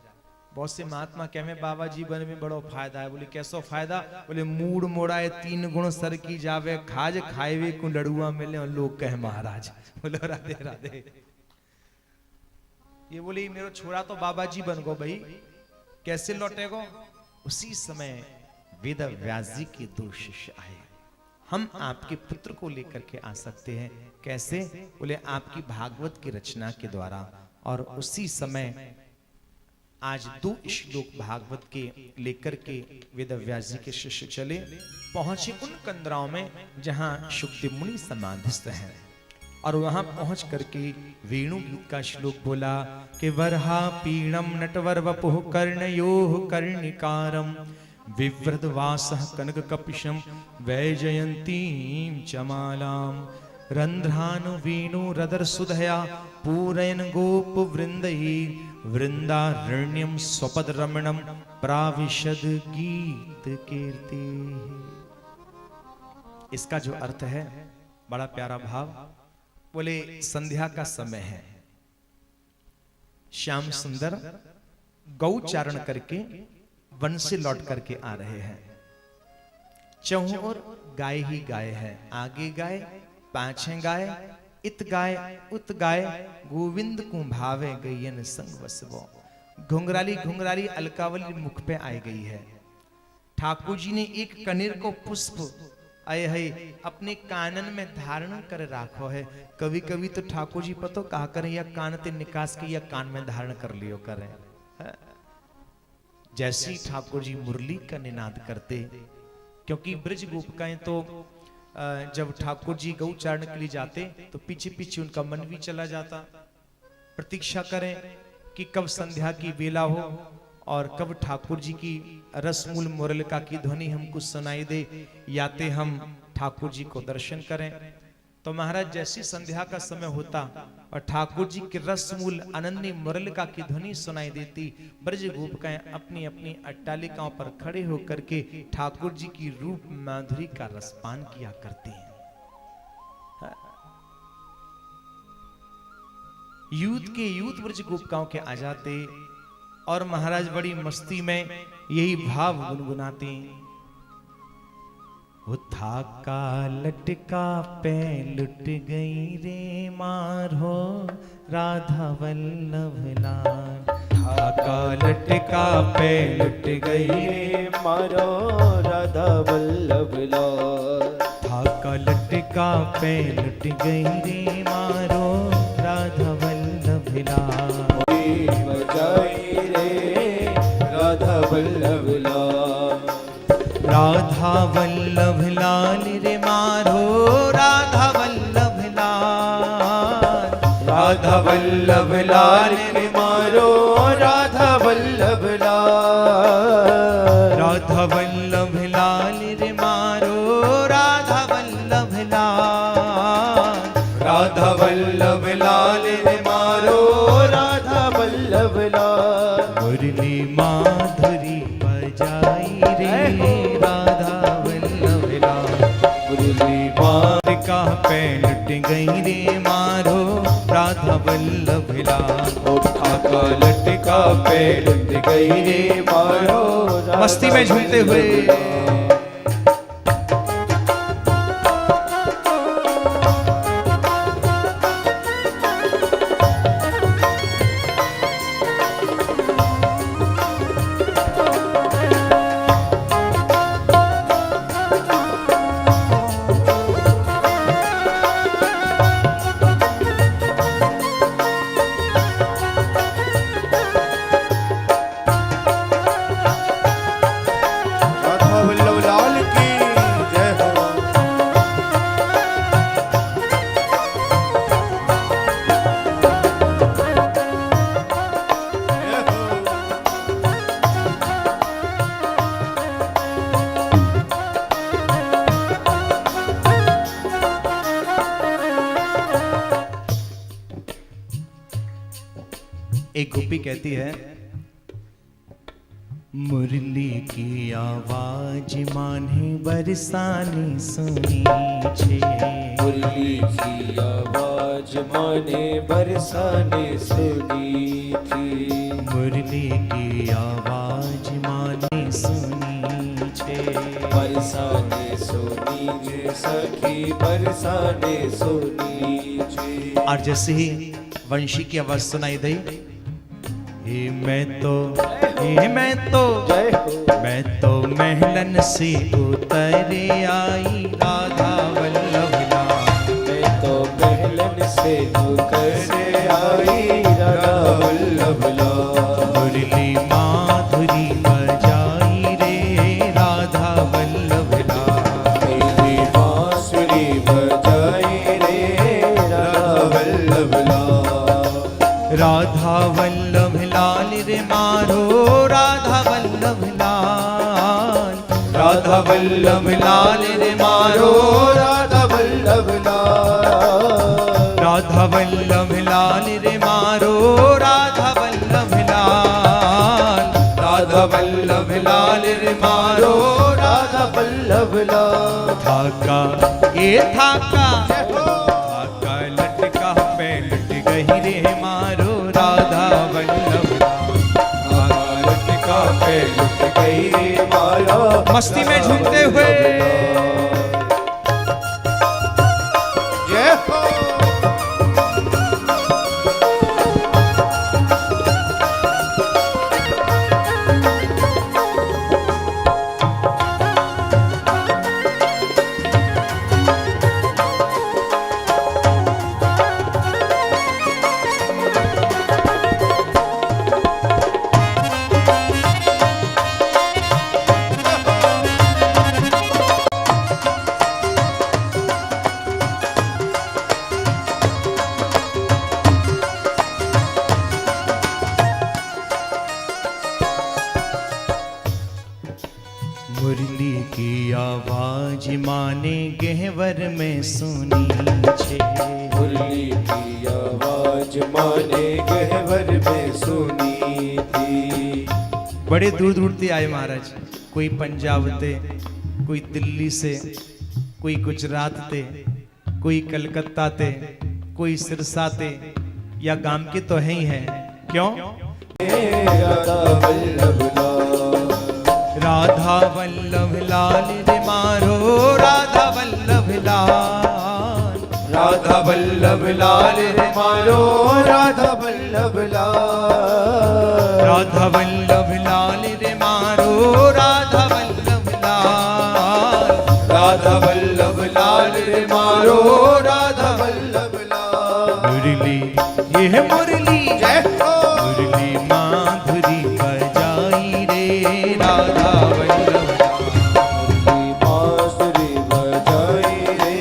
बहुत से महात्मा कह में बाबा जी बन में बड़ो फायदा है। बोले कैसो फायदा? बोले मूड मोड़ाए 3 गुण सर की जावे, खाज खाएवे को लड़ुआ मिले और लोग कहे महाराज। बोलो राधे राधे। ये बोले मेरा छोरा तो बाबा जी बन गो भाई, कैसे लौटेगो? उसी समय वेद व्यास जी के 2 शिष्य आए। हम आपके पुत्र को लेकर के आ सकते हैं। कैसे? बोले आपकी भागवत की रचना के द्वारा। और उसी समय आज 2 श्लोक भागवत के लेकर के वेद व्यास जी के शिष्य चले, पहुंचे उन कंदराओं में जहां सुखदेव मुनि समाधिस्थ हैं। और वहां पहुंच करके वेणु गीत का श्लोक बोला कि वरहा पीणम नटवर वपुः कर्णयोः कर्णिकारम विव्रत वासः कनक कपिशम वैजयंतीं चमालाम रंध्रानु वेणु रदर सुधया पूरयन गोप वृंदहि वृंदारण्यम स्वपद रमणम प्राविशद गीत कीर्ति। इसका जो अर्थ है बड़ा प्यारा भाव, बोले संध्या का समय है, श्याम सुंदर गौचारण करके वन से लौट करके आ रहे हैं। चौहों ओर गाय ही गाय है, आगे गाय पाछे गाय, इत गाय उत गाय गोविंद को भावे गैयन संग वसवो। घुंघराली घुंघराली अलकावली मुख पे आई गई है। ठाकुर जी ने एक कनेर को पुष्प आए है अपने कानन में धारण कर राखो है। कभी कभी तो ठाकुर जी पतो कहा करें या कान ते निकास के या कान में धारण कर लियो करें। जैसी ठाकुर जी मुरली का निनाद करते, क्योंकि ब्रज गोपिकाएं तो जब ठाकुर जी गौचारण के लिए जाते तो पीछे पीछे उनका मन भी चला जाता, प्रतीक्षा करें कि कब संध्या की बेला हो और कब ठाकुर जी की रसमूल मुरलिका की ध्वनि हमको सुनाई दे, याते हम ठाकुर जी को दर्शन करें। तो महाराज जैसी संध्या का समय होता और ठाकुर जी की रसमूल अनन्य मुरलिका की ध्वनि सुनाई देती, ब्रज गोपिकाएं अपनी अपनी अट्टालिकाओं पर खड़े होकर के ठाकुर जी की रूप माधुरी का रसपान किया करते हैं। यूथ के यूथ ब्रज गोपिकाओं के आ जाते और महाराज बड़ी मस्ती में यही भाव गुनगुनाते। थाका लटका पे लुट गई रे मारो राधा वल्लभ लाल। थाका लटका पे लुट गई रे मारो राधा वल्लभ लाल। थाका लटका पे लुट गई रे मारो राधा वल्लभ लाल। बजाई रे राधा वल्लभ लाल। राधा वल्लभ लाल रे मारो राधा वल्लभ लाल। राधा वल्लभ लाल रे मारो राधा वल्लभ लाल। राधा वल्लभ लाल रे मारो राधा वल्लभ लाल। राधा वल्लभ लाल रे मारो राधा वल्लभ लाल। मुरली माधुरी बजाई रे राधा वल्लभ लाल। मुरली माधुरी पे लुट गई रे मारो राधा वल्लभ लाल। ठाका लटका पे लुट गई रे मारो मस्ती में झूमते हुए एक गोपी कहती है, मुरली की आवाज माने बरसाने सुनी छे। मुरली की आवाज माने बरसाने सुनी थी। मुरली की आवाज माने सुनी छे। बरसाने सुनी जे सखी बरसाने सुनी जे। और जैसे ही वंशी की आवाज सुनाई दी, मैं तो महलन से उतर आई राधा वल्लभ लाल। मैं तो महलन से उतर आई राधा वल्लभ लाल। मुरली माधुरी बजाई रे राधा वल्लभ लाल। मेरी बांसुरी बजाई रे राधा वल्लभ लाल रे मारो, राधा वल्लभ लाल, राधा वल्लभ लाल रे मारो, राधा वल्लभ लाल, राधा वल्लभ लाल रे मारो, राधा वल्लभ लाल। थाका ये थाका, थाका लटका पे लट गई रे मारो, राधा वल्लभ लाल, लटका पे लुट गई रे माया, मस्ती में झूमते हुए जय हो। मुरली की आवाज माने गहवर में सुनी छे, मुरली की आवाज माने गहवर में सुनी थी। बड़े दूर दूर से आए महाराज, कोई पंजाब ते, कोई दिल्ली से, कोई गुजरात ते, कोई कलकत्ता ते, कोई सिरसा ते, या गांव के तो है ही है। क्यों? राधा वल्लभ लाल, राधा वल्लभ लाल रे मारो, राधा वल्लभ लाल, राधा वल्लभ लाल रे मारो, राधा वल्लभ लाल, राधा वल्लभ लाल रे मारो, राधा वल्लभ लाल, राधा वल्लभ लाल रे मारो, राधा वल्लभ लाल। मुरली ये मुरली, जय हो। मुरली माधुरी बजाई रे, राधा वल्लभ मुरली बांसुरी बजाई रे,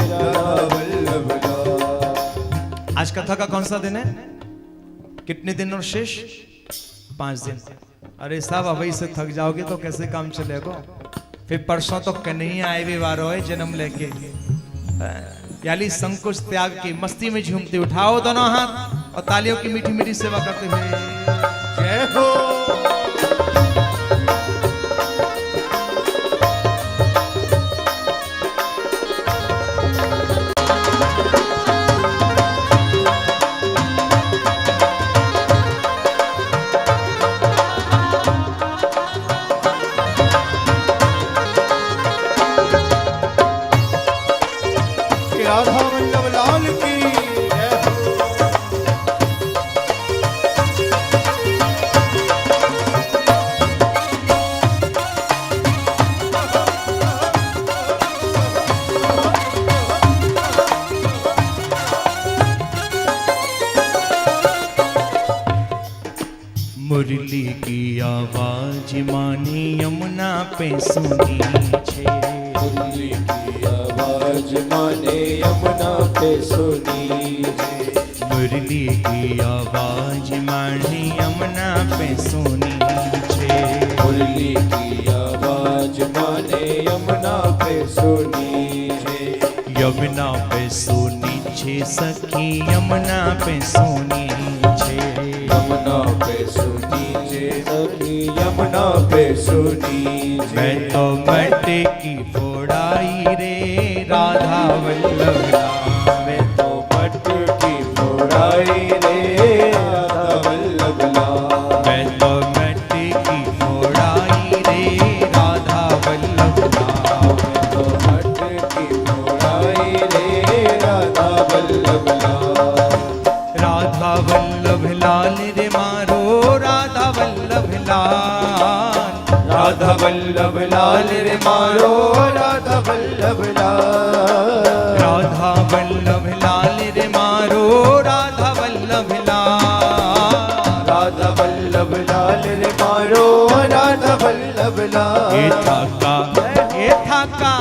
राधा वल्लभ लाल। आज कथा का कौन सा दिन है? कितने दिन और शेष? 5 दिन। अरे साहब अभी से थक जाओगे तो कैसे काम चलेगा? फिर परसों तो कन्हैया आए भी वारो है जन्म लेके, यानी संकोच त्याग की मस्ती में झूमते, उठाओ दोनों हाथ और तालियों की मीठी मीठी सेवा करते हुए जय हो। राधा वल्लभ लाल की जय हो। मुरली की आवाज मानी यमुना पे सुनी छे, मुरली की आवाज माने यमुना पे सुनी है। मुरली की आवाज मानी यमुना पे सुनी छे, मुरली की आवाज माने यमुना पे सुनी है। यमुना पे सुनी छे सखी, यमुना पे सुनी छे, यमुना पे सुनी जे सखी, यमुना पे सुनी जे। मैं तो मटे की फोड़ाई रे, राधा वल्लभ लाल, मैं तो मट की फोड़ाई रे, राधा वल्लभ लाल। मैं तो मटे की फोड़ाई रे, राधा वल्लभ लाल, मैं तो मट की फोड़ाई रे, राधा वल्लभ लाल। राधा वल्लभ लाल रे मारो, राधा वल्लभ लाल, राधा वल्लभ लाल रे मारो, राधा वल्लभ लाल। राधा वल्लभ लाल रे मारो, राधा वल्लभ लाल, राधा वल्लभ लाल रे मारो, राधा वल्लभ लाल। ये थाका, ये थाका,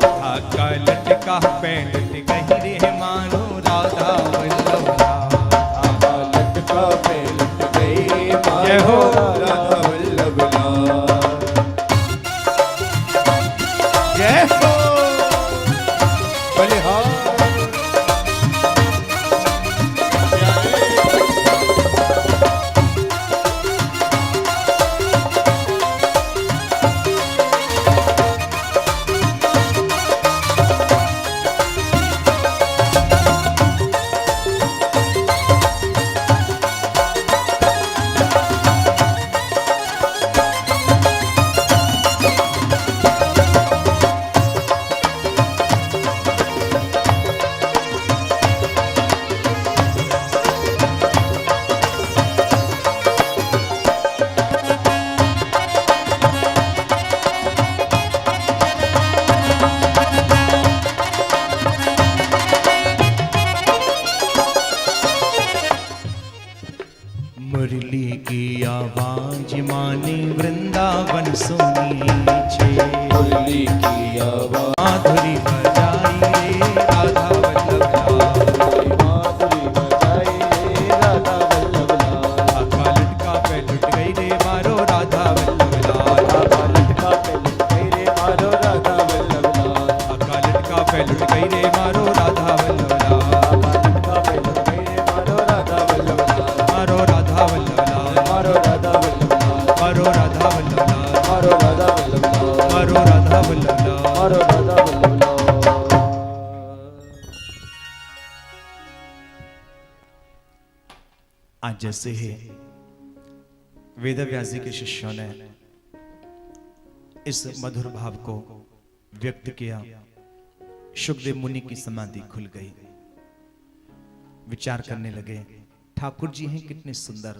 थाका लटका पे लट गई रे मारो, राधा वल्लभ लाल, आहा लटका पे लट गई जय हो। मारो, राधा वल्लभ लाल। बलिहार मुरली की आवाज माने वृंदावन सुनीचे, मुरली की आवाज माधुरी बजाई रे राधा वल्लभ लाल, माधुरी बजाई रे राधा वल्लभ लाल। आका लटका पे लुट गई रे मारो राधा वल्लभ लाल, आका लटका पे लुट गई रे मारो राधा वल्लभ लाल। आका लटका पे लुट गई रे मारो राधा वल्लभ लाल, आका लटका पे लुट गई रे मारो राधा वल्लभ लाल। मारो राधा वल्लभ लाल, मारो राधा वल्लभ लाल। मारो राधा वल्लभ लाल, मारो राधा वल्लभ लाल। मारो राधा वल्लभ लाल। मारो राधा वल्लभ लाल। आज जैसे ही वेदव्यास जी के शिष्यों ने इस मधुर भाव को व्यक्त किया, शुकदेव मुनि की समाधि खुल गई। विचार करने लगे, ठाकुर जी हैं कितने सुंदर,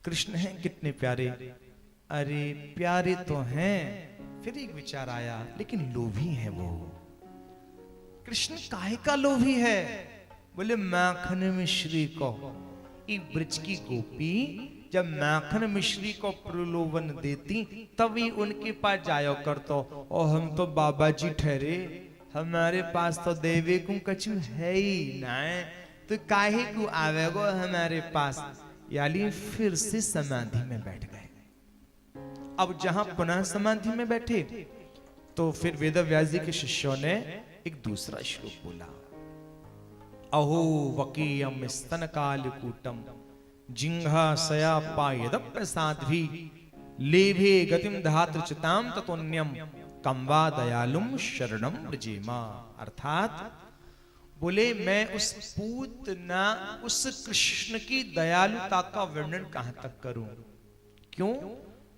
कृष्ण हैं कितने प्यारे। अरे प्यारे तो हैं, फिर एक विचार आया, लेकिन लोभी है वो। कृष्ण काहे का लोभी है? बोले माखन मिश्री को, एक ब्रज की गोपी जब माखन मिश्री को प्रलोभन देती तभी उनके पास जाया करतो। और हम तो बाबा जी ठहरे, हमारे पास तो देवे को कछु है ही ना, तो काहे को आवेगो हमारे पास। यानी फिर से समाधि में बैठ गए। अब जहां पुनः समाधि में बैठे तो फिर वेदव्यास जी के शिष्यों ने एक दूसरा श्लोक बोला, अहो वकीयम स्तन कालकूटम जिंघा सया पायद प्रसाद्भि लेभे गतिम धातृचिताम ततोन्यम कम्वा दयालुम शरणम व्रजेमा। अर्थात बोले मैं उस पूतना, उस कृष्ण की दयालुता का वर्णन कहां तक करूं। क्यों?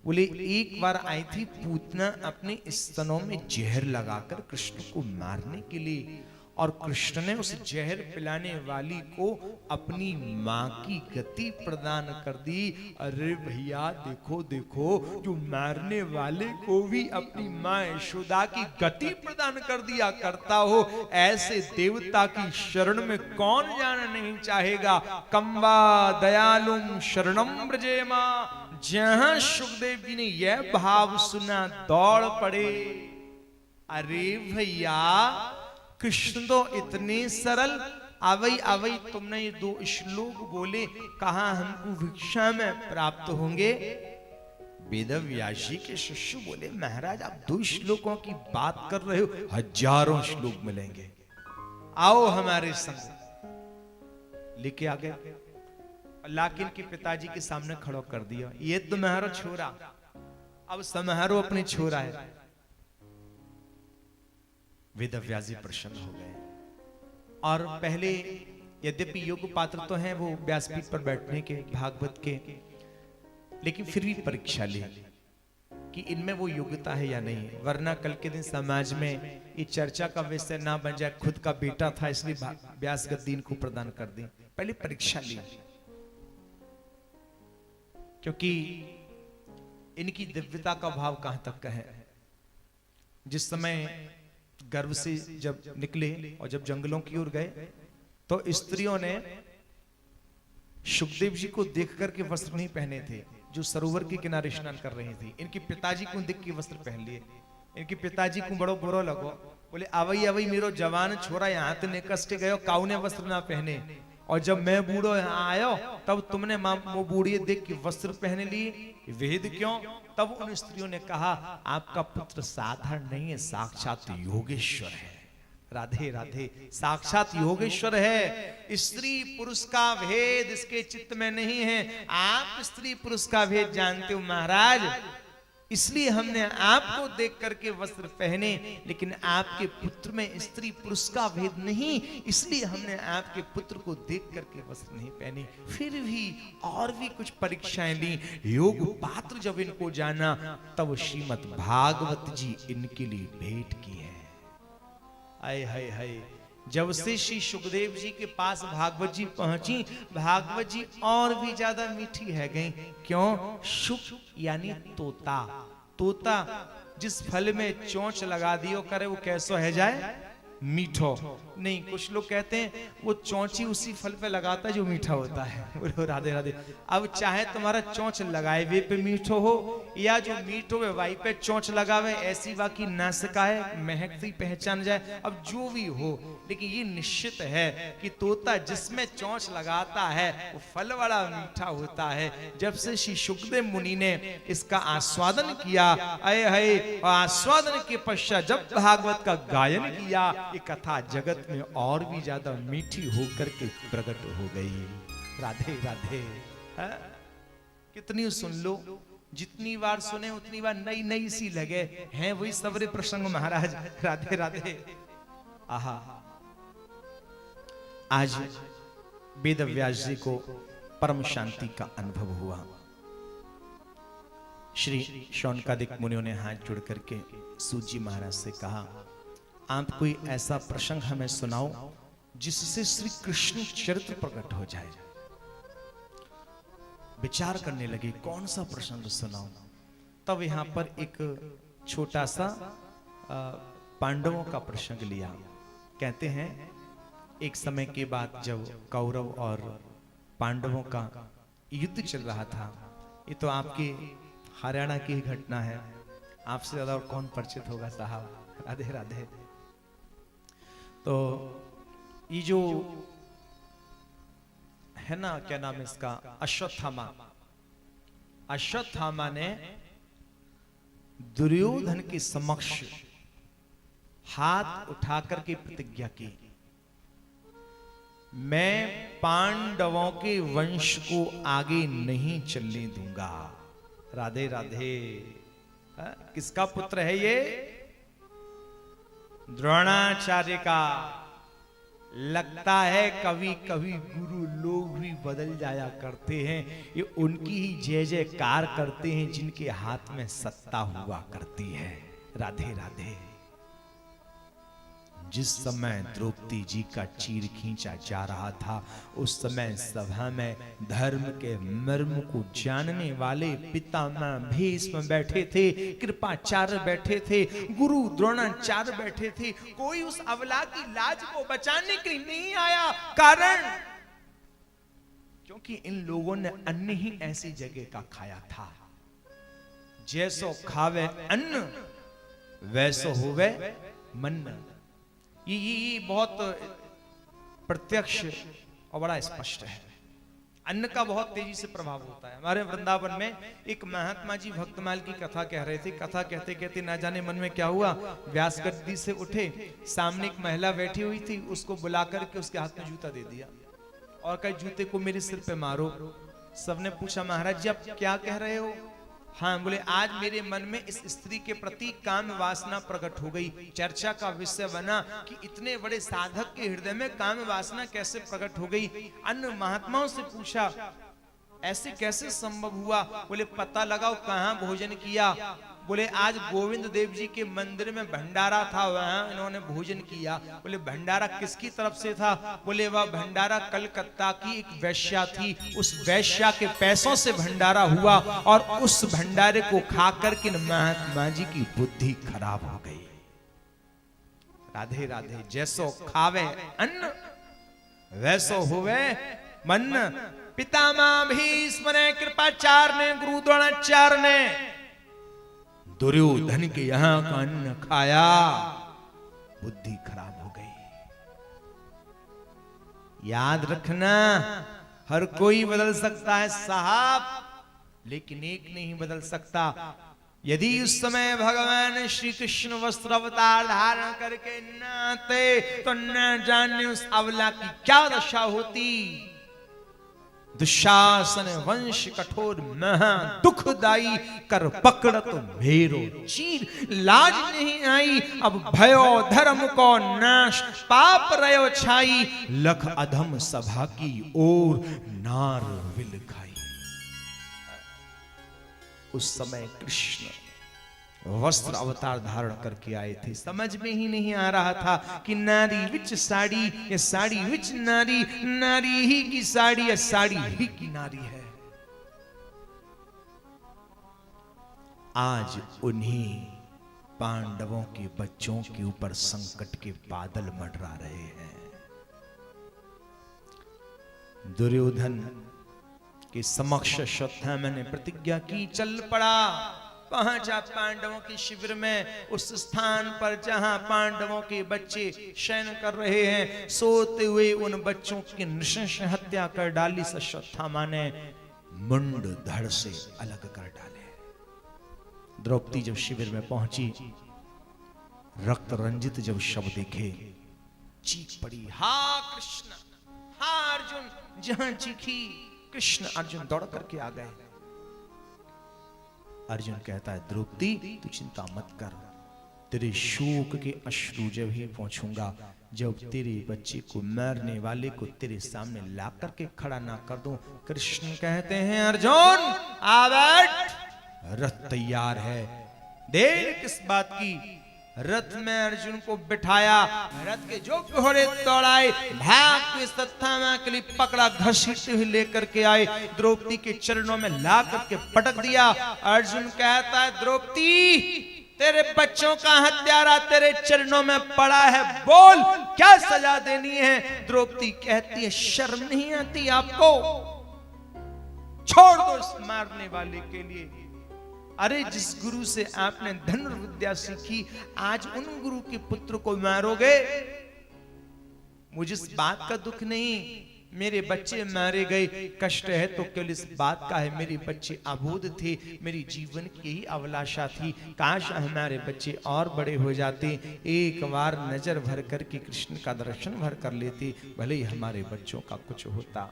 बोले एक बार आई थी पूतना अपने स्तनों में जहर लगाकर कृष्ण को मारने के लिए, और कृष्ण ने उस जहर पिलाने वाली को अपनी मां की गति प्रदान कर दी। अरे भैया देखो देखो, जो मारने वाले को भी अपनी मां यशोदा की गति प्रदान कर दिया करता हो, ऐसे देवता की शरण में कौन जाना नहीं चाहेगा। कम्बा दयालुम शरणम व्रजेमा। जहां सुखदेव जी ने यह भाव सुना दौड़ पड़े। अरे भैया कृष्ण तो इतने सरल, अवई अवई तुमने ये दो श्लोक बोले, कहा हमको भिक्षा में प्राप्त होंगे। वेदव्यास जी के शिष्य बोले, महाराज आप दो श्लोकों की बात कर रहे हो, हजारों श्लोक मिलेंगे, आओ हमारे संग। लेके आ गए, लाकिन के पिताजी के सामने खड़ो कर दिया, ये तो तुम्हारा छोरा, अब समारो अपने छोरा है। वेदव्यास जी प्रसन्न हो गए, और पहले यद्यपि योग पात्र तो हैं वो व्यासपीठ पर बैठने के भागवत के, लेकिन फिर भी परीक्षा ली कि इनमें वो योग्यता है या नहीं, वरना कल के दिन समाज में ये चर्चा का विषय ना बन जाए। खुद का बेटा था इसलिए व्यास गद्दी इनको प्रदान कर दी। पहले परीक्षा ली, क्योंकि इनकी दिव्यता का भाव कहां तक का है। जिस समय गर्भ से जब निकले और जब जंगलों की ओर गए तो स्त्रियों ने सुखदेव जी को देख करके वस्त्र नहीं पहने थे, जो सरोवर के किनारे स्नान कर रही थी। इनके पिताजी को देख के वस्त्र पहन लिए। इनके पिताजी को बड़ो बुरा लगो, बोले आवई आवई मेरो जवान छोरा यहाँ तो निकस्ट गयो, काऊ ने वस्त्र ना पहने, और जब मैं बूढ़ो यहाँ आयो तब तुमने वो बूढ़ी देख के वस्त्र पहने लिए, वेद क्यों? तब उन स्त्रियों ने कहा आपका पुत्र साधारण नहीं है, साक्षात योगेश्वर है। राधे राधे। साक्षात योगेश्वर है। स्त्री पुरुष का भेद इसके चित्त में नहीं है। आप स्त्री पुरुष का भेद जानते हो महाराज, इसलिए हमने आपको देख करके वस्त्र पहने, लेकिन आपके पुत्र में स्त्री पुरुष का भेद नहीं, इसलिए हमने आपके पुत्र को देख करके वस्त्र नहीं पहने। फिर भी और भी कुछ परीक्षाएं ली। योग पात्र जब इनको जाना, तब श्रीमद् भागवत जी इनके लिए भेंट की है। आय हाय हाय। जब से श्री सुखदेव जी के पास भागवत जी पहुंची, भागवत जी और भी ज्यादा मीठी है गई। क्यों? सुख यानी तोता। तोता जिस फल में चोंच लगा दियो करे वो कैसो है जाए? मीठो। नहीं, कुछ लोग कहते हैं वो चोंची उसी फल पे लगाता है जो मीठा होता है। बोलो राधे राधे। अब चाहे तुम्हारा चोंच लगाए वे पे मीठो हो, या जो मीठो वे वाई पे चोंच लगावे, ऐसी बाकी ना सकाए, महकती पहचान जाए। अब जो भी हो, लेकिन ये निश्चित है कि तोता जिसमें चोंच लगाता है वो फल वाला मीठा होता है। जब से श्री सुखदेव मुनि ने इसका आस्वादन किया, अय है, आस्वादन के पश्चात जब भागवत का गायन किया, ये कथा जगत में और भी ज्यादा मीठी होकर के प्रकट हो गई। राधे राधे। है? कितनी सुन लो, जितनी बार सुने उतनी बार नई नई सी लगे हैं। वही सबरे प्रसंग महाराज। राधे राधे। आहा, आज वेद व्यास जी को परम शांति का अनुभव हुआ। श्री शौनकादिक मुनियों ने हाथ जोड़ करके सूत जी महाराज से कहा, आप कोई ऐसा प्रसंग हमें सुनाओ जिससे श्री कृष्ण चरित्र प्रकट हो जाए। विचार करने लगे कौन सा प्रसंग सुनाओ। तब यहां पर एक छोटा सा पांडवों का प्रसंग लिया। कहते हैं एक समय के बाद जब कौरव और पांडवों का युद्ध चल रहा था, ये तो आपके हरियाणा की घटना है, आपसे ज्यादा और कौन परिचित होगा साहब। राधे राधे। तो ये जो है ना, क्या नाम है इसका, अश्वत्थामा। अश्वत्थामा ने दुर्योधन के समक्ष हाथ उठा करके प्रतिज्ञा की, मैं पांडवों के वंश को आगे नहीं चलने दूंगा। राधे राधे। किसका पुत्र है ये? द्रोणाचार्य का। लगता है कभी कभी गुरु लोग भी बदल जाया करते हैं। ये उनकी ही जय जयकार करते हैं जिनके हाथ में सत्ता हुआ करती है। राधे राधे। जिस समय द्रौपदी जी का चीर खींचा जा रहा था, उस समय सभा में धर्म के मर्म को जानने वाले पितामह भीष्म बैठे थे, कृपाचार्य बैठे थे, गुरु द्रोणाचार्य बैठे थे। कोई उस अबला की लाज को बचाने के लिए नहीं आया। कारण क्योंकि इन लोगों ने अन्न ही ऐसी जगह का खाया था, जैसो खावे अन्न वैसो होवे मन। ये बहुत प्रत्यक्ष और बड़ा स्पष्ट है। अन्न का बहुत तेजी से प्रभाव होता है। हमारे वृंदावन में एक महात्मा जी भक्तमाल की कथा कह रहे थे। कथा कहते कहते ना जाने मन में क्या हुआ, व्यास गद्दी से उठे, सामने एक महिला बैठी हुई थी, उसको बुला करके उसके हाथ में जूता दे दिया और कहा जूते को मेरे सिर पे मारो। सबने पूछा महाराज जी आप क्या कह रहे हो? हाँ, बोले आज मेरे मन में इस स्त्री के प्रति काम वासना प्रकट हो गई। चर्चा का विषय बना कि इतने बड़े साधक के हृदय में काम वासना कैसे प्रकट हो गई। अन्य महात्माओं से पूछा ऐसे कैसे संभव हुआ? बोले पता लगाओ कहाँ भोजन किया। बोले आज गोविंद देव जी के मंदिर में भंडारा था, वहां इन्होंने भोजन किया। बोले भंडारा किसकी तरफ से था? बोले वह भंडारा कलकत्ता की एक वैश्या थी, उस वैश्या के पैसों से भंडारा हुआ और उस भंडारे को खा करके महात्मा जी की बुद्धि खराब हो गई। राधे राधे। जैसो खावे अन्न वैसो हुए मन। पितामह भीष्म ने, कृपाचार्य ने, गुरु द्रोणाचार्य ने दुर्योधन के यहां का अन्न खाया, बुद्धि खराब हो गई। याद रखना हर कोई बदल सकता है साहब, लेकिन एक नहीं बदल सकता। यदि उस समय भगवान श्री कृष्ण वस्त्र अवतार धारण करके न आते तो न जाने उस अबला की क्या दशा होती। दुशासन वंश कठोर महा दुखदाई कर पकड़त मेरो चीर। लाज नहीं आई अब भयो धर्म को नाश पाप रयो छाई। लख अधम सभा की ओर नार विल खाई। उस समय कृष्ण वस्त्र अवतार धारण करके आए थे। समझ में ही नहीं आ रहा था कि नारी विच साड़ी या साड़ी विच नारी, नारी ही की साड़ी या साड़ी ही की नारी है। आज उन्हीं पांडवों के बच्चों के ऊपर संकट के बादल मंडरा रहे हैं। दुर्योधन के समक्ष श्रद्धा मैंने प्रतिज्ञा की, चल पड़ा, पहुंचा पांडवों के शिविर में, उस स्थान पर जहां पांडवों के बच्चे शयन कर रहे हैं। सोते हुए उन बच्चों की नृशंस हत्या कर डाली। सश्वत्थामा ने मुंड धड़ से अलग कर डाले। द्रौपदी जब शिविर में पहुंची, रक्त रंजित जब शव देखे, चीख पड़ी, हा कृष्ण, हा अर्जुन। जहां चीखी कृष्ण अर्जुन दौड़ करके आ गए। अर्जुन कहता है, द्रौपदी तू चिंता मत कर, तेरे शोक के अश्रु जब ही पहुंचूंगा जब तेरे बच्चे को, मारने वाले को तेरे सामने ला करके खड़ा ना कर दूं। कृष्ण कहते हैं, अर्जुन आ बैठ, रथ तैयार है, देर किस बात की। रथ में अर्जुन को बिठाया, रथ के जो घोड़े दौड़ाए, भाग के सत्थामा के लिए पकड़ा, घसीटते हुए लेकर के आए, द्रौपदी के चरणों में ला करके पटक दिया। अर्जुन कहता है, द्रौपदी तेरे बच्चों का हत्यारा तेरे चरणों में पड़ा है, बोल क्या सजा देनी है। द्रौपदी कहती है, शर्म नहीं आती आपको, छोड़ दो इस मारने वाले के लिए। अरे जिस गुरु से आपने धनुर्विद्या सीखी, आज उन गुरु के पुत्र को मारोगे। मुझे इस बात का दुख नहीं, मेरे बच्चे मारे गए, कष्ट है तो केवल इस बात का है, मेरे बच्चे अबोध थे, मेरी जीवन की यही अभिलाषा थी, काश हमारे बच्चे और बड़े हो जाते, एक बार नजर भर करके कृष्ण का दर्शन भर कर लेते, भले ही हमारे बच्चों का कुछ होता।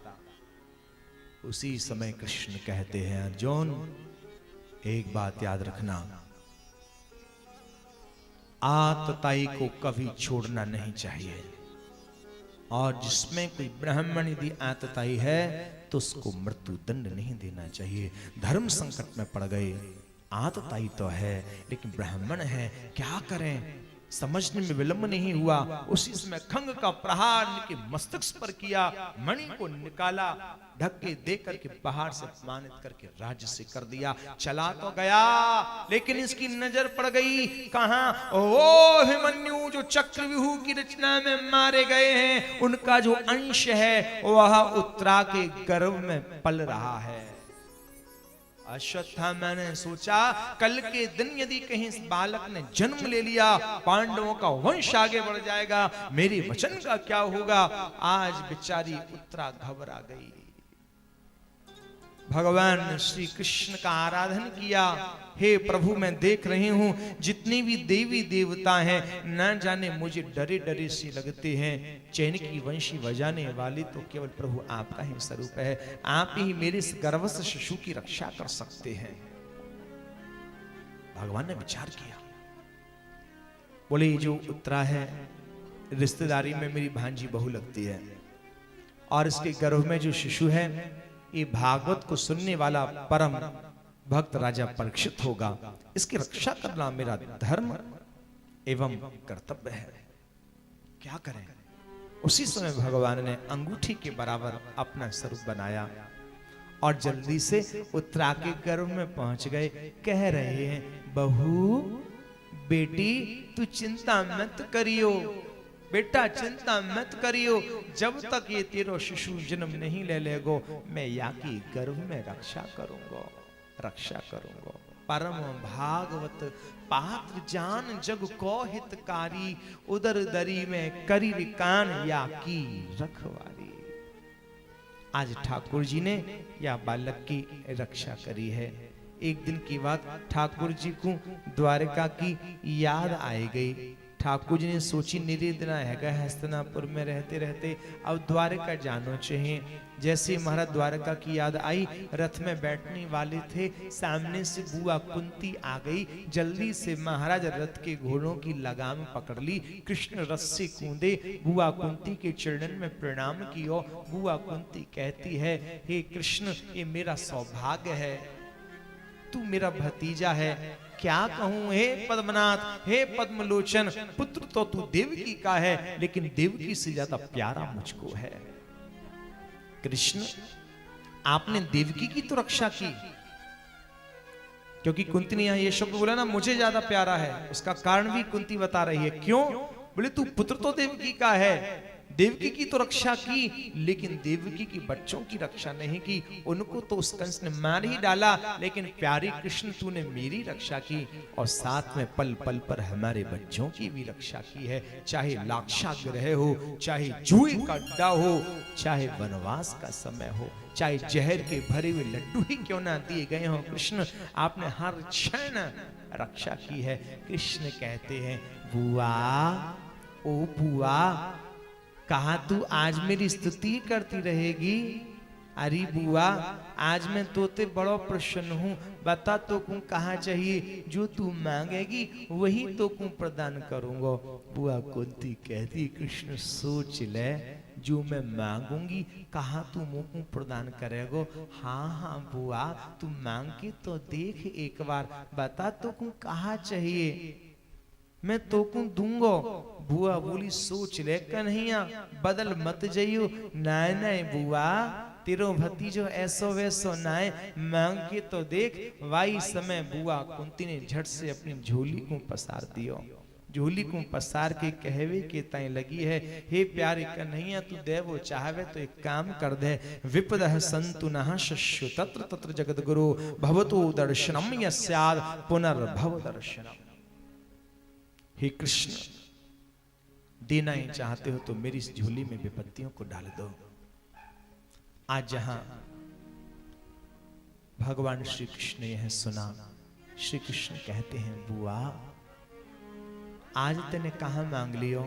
उसी समय कृष्ण कहते हैं, अर्जुन एक बात याद रखना, आतताई को कभी छोड़ना नहीं चाहिए, और जिसमें कोई ब्राह्मण यदि आतताई है तो उसको मृत्यु दंड नहीं देना चाहिए। धर्म संकट में पड़ गए, आतताई तो है लेकिन ब्राह्मण है, क्या करें, समझने में विलंब नहीं हुआ। उसी समय खंग का प्रहार उनके मस्तक पर किया, मणि को निकाला, ढक्के दे करके बाहर से अपमानित करके राज्य से कर दिया। चला तो गया लेकिन इसकी नजर पड़ गई कहां, वो अभिमन्यु जो चक्रव्यूह की रचना में मारे गए हैं, उनका जो अंश है वह उत्तरा के गर्भ में पल रहा है। अश्वत्थामा ने सोचा, कल के दिन यदि कहीं इस बालक ने जन्म ले लिया, पांडवों का वंश आगे बढ़ जाएगा, मेरे वचन का क्या होगा। आज बेचारी उत्तरा घबरा गई। भगवान श्री कृष्ण का आराधन किया, हे प्रभु मैं देख रही हूं जितनी भी देवी देवता हैं न जाने मुझे डरे डरे से लगते हैं, चैन की वंशी बजाने वाले तो केवल प्रभु आपका ही स्वरूप है, आप ही मेरे इस गर्भस्थ शिशु की रक्षा कर सकते हैं। भगवान ने विचार किया, बोले ये जो उत्तरा है रिश्तेदारी में मेरी भांजी बहू लगती है, और इसके गर्भ में जो शिशु है ये भागवत को सुनने वाला परम भक्त राजा परीक्षित होगा, इसकी रक्षा करना मेरा धर्म एवं कर्तव्य है, क्या करें। उसी समय भगवान ने अंगूठी के बराबर अपना स्वरूप बनाया और जल्दी से उत्तरा के गर्भ में पहुंच गए। कह रहे हैं, बहू बेटी तू चिंता मत करियो, बेटा चिंता मत करियो, जब तक ये तेरो शिशु जन्म नहीं ले लेगो मैं या की गर्भ में रक्षा करूंगा, रक्षा करूंगा। परम भागवत पात्र जान जग को हितकारी, उदर दरी में करी कान या की रखवारी। आज ठाकुर जी ने या बालक की रक्षा करी है। एक दिन की बात, ठाकुर जी को द्वारका की याद आई गई। ठाकुर जी ने सोची निरे दिन हैगा हस्तिनापुर में रहते रहते अब द्वारका जानो चाहिए। जैसे महाराज द्वारका की याद आई, रथ में बैठने वाले थे, सामने से बुआ कुंती आ गई। जल्दी से महाराज रथ के घोड़ों की लगाम पकड़ ली, कृष्ण रथ से कूदे, बुआ कुंती के चरणन में प्रणाम किया। बुआ कुंती कहती है, हे कृष्ण ये मेरा सौभाग्य है, तू मेरा भतीजा है, क्या कहूं हे पद्मनाथ, हे पद्मलोचन, पुत्र तो तू देवकी का है, लेकिन देवकी से ज्यादा प्यारा मुझको है। कृष्ण आपने देवकी की तो रक्षा की, क्योंकि कुंती ने यहां ये शब्द बोला ना, मुझे ज्यादा प्यारा है, उसका कारण भी कुंती बता रही है। क्यों? बोले तू पुत्र तो देवकी का है, देवकी की तो रक्षा की, लेकिन देवकी की बच्चों की रक्षा नहीं की। उनको तो उस कंस ने मार ही डाला, लेकिन प्यारी कृष्ण तूने मेरी रक्षा की, और साथ में पल पल पर हमारे बच्चों की भी रक्षा की है। चाहे लाक्षागृह हो, चाहे जुए का अड्डा हो, चाहे वनवास का समय हो, चाहे जहर के भरे हुए लड्डू ही क्यों ना दिए गए हो, कृष्ण आपने हर क्षण रक्षा की है। कृष्ण कहते हैं, बुआ ओ बुआ, कहा तू आज मेरी स्तुति करती रहेगी? अरे बुआ आज मैं तोते बड़ो प्रसन्न हूँ, बता तो को कहा चाहिए, जो तू मांगेगी वही तो को प्रदान करूंगा। बुआ कुंती कहती, कृष्ण सोच ले, जो मैं मांगूंगी कहा तू मुझको प्रदान करेगो? हाँ हाँ बुआ तू मांग के तो देख एक बार, बता तो को कहा चाहिए, मैं तो को दूंगो। बुआ बोली, सोच ले कन्हैया, बदल मत जाइयो। नाय नाय बुआ, तेरो भतीजो ऐसो वैसो नाय, मांग के तो देख। वाई समय बुआ कुंती ने झट से अपनी झोली को पसार दियो। झोली को पसार के कहवे के तय लगी है, हे प्यारे कन्हैया तू देवो चाहवे तो एक काम कर दे, विपदः सन्तु नः शश्यु तत्र तत्र जगद्गुरु, भवतो दर्शनम यस्याद पुनर्भव दर्शनम। हे कृष्ण देना ही चाहते हो तो मेरी इस झोली में विपत्तियों को डाल दो। आज जहां भगवान श्री कृष्ण ने यह सुना, श्री कृष्ण कहते हैं, बुआ आज तूने कहां मांग लियो?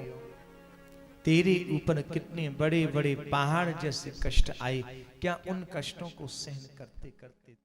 तेरे ऊपर कितने बड़े बड़े पहाड़ जैसे कष्ट आए, क्या उन कष्टों को सहन करते करते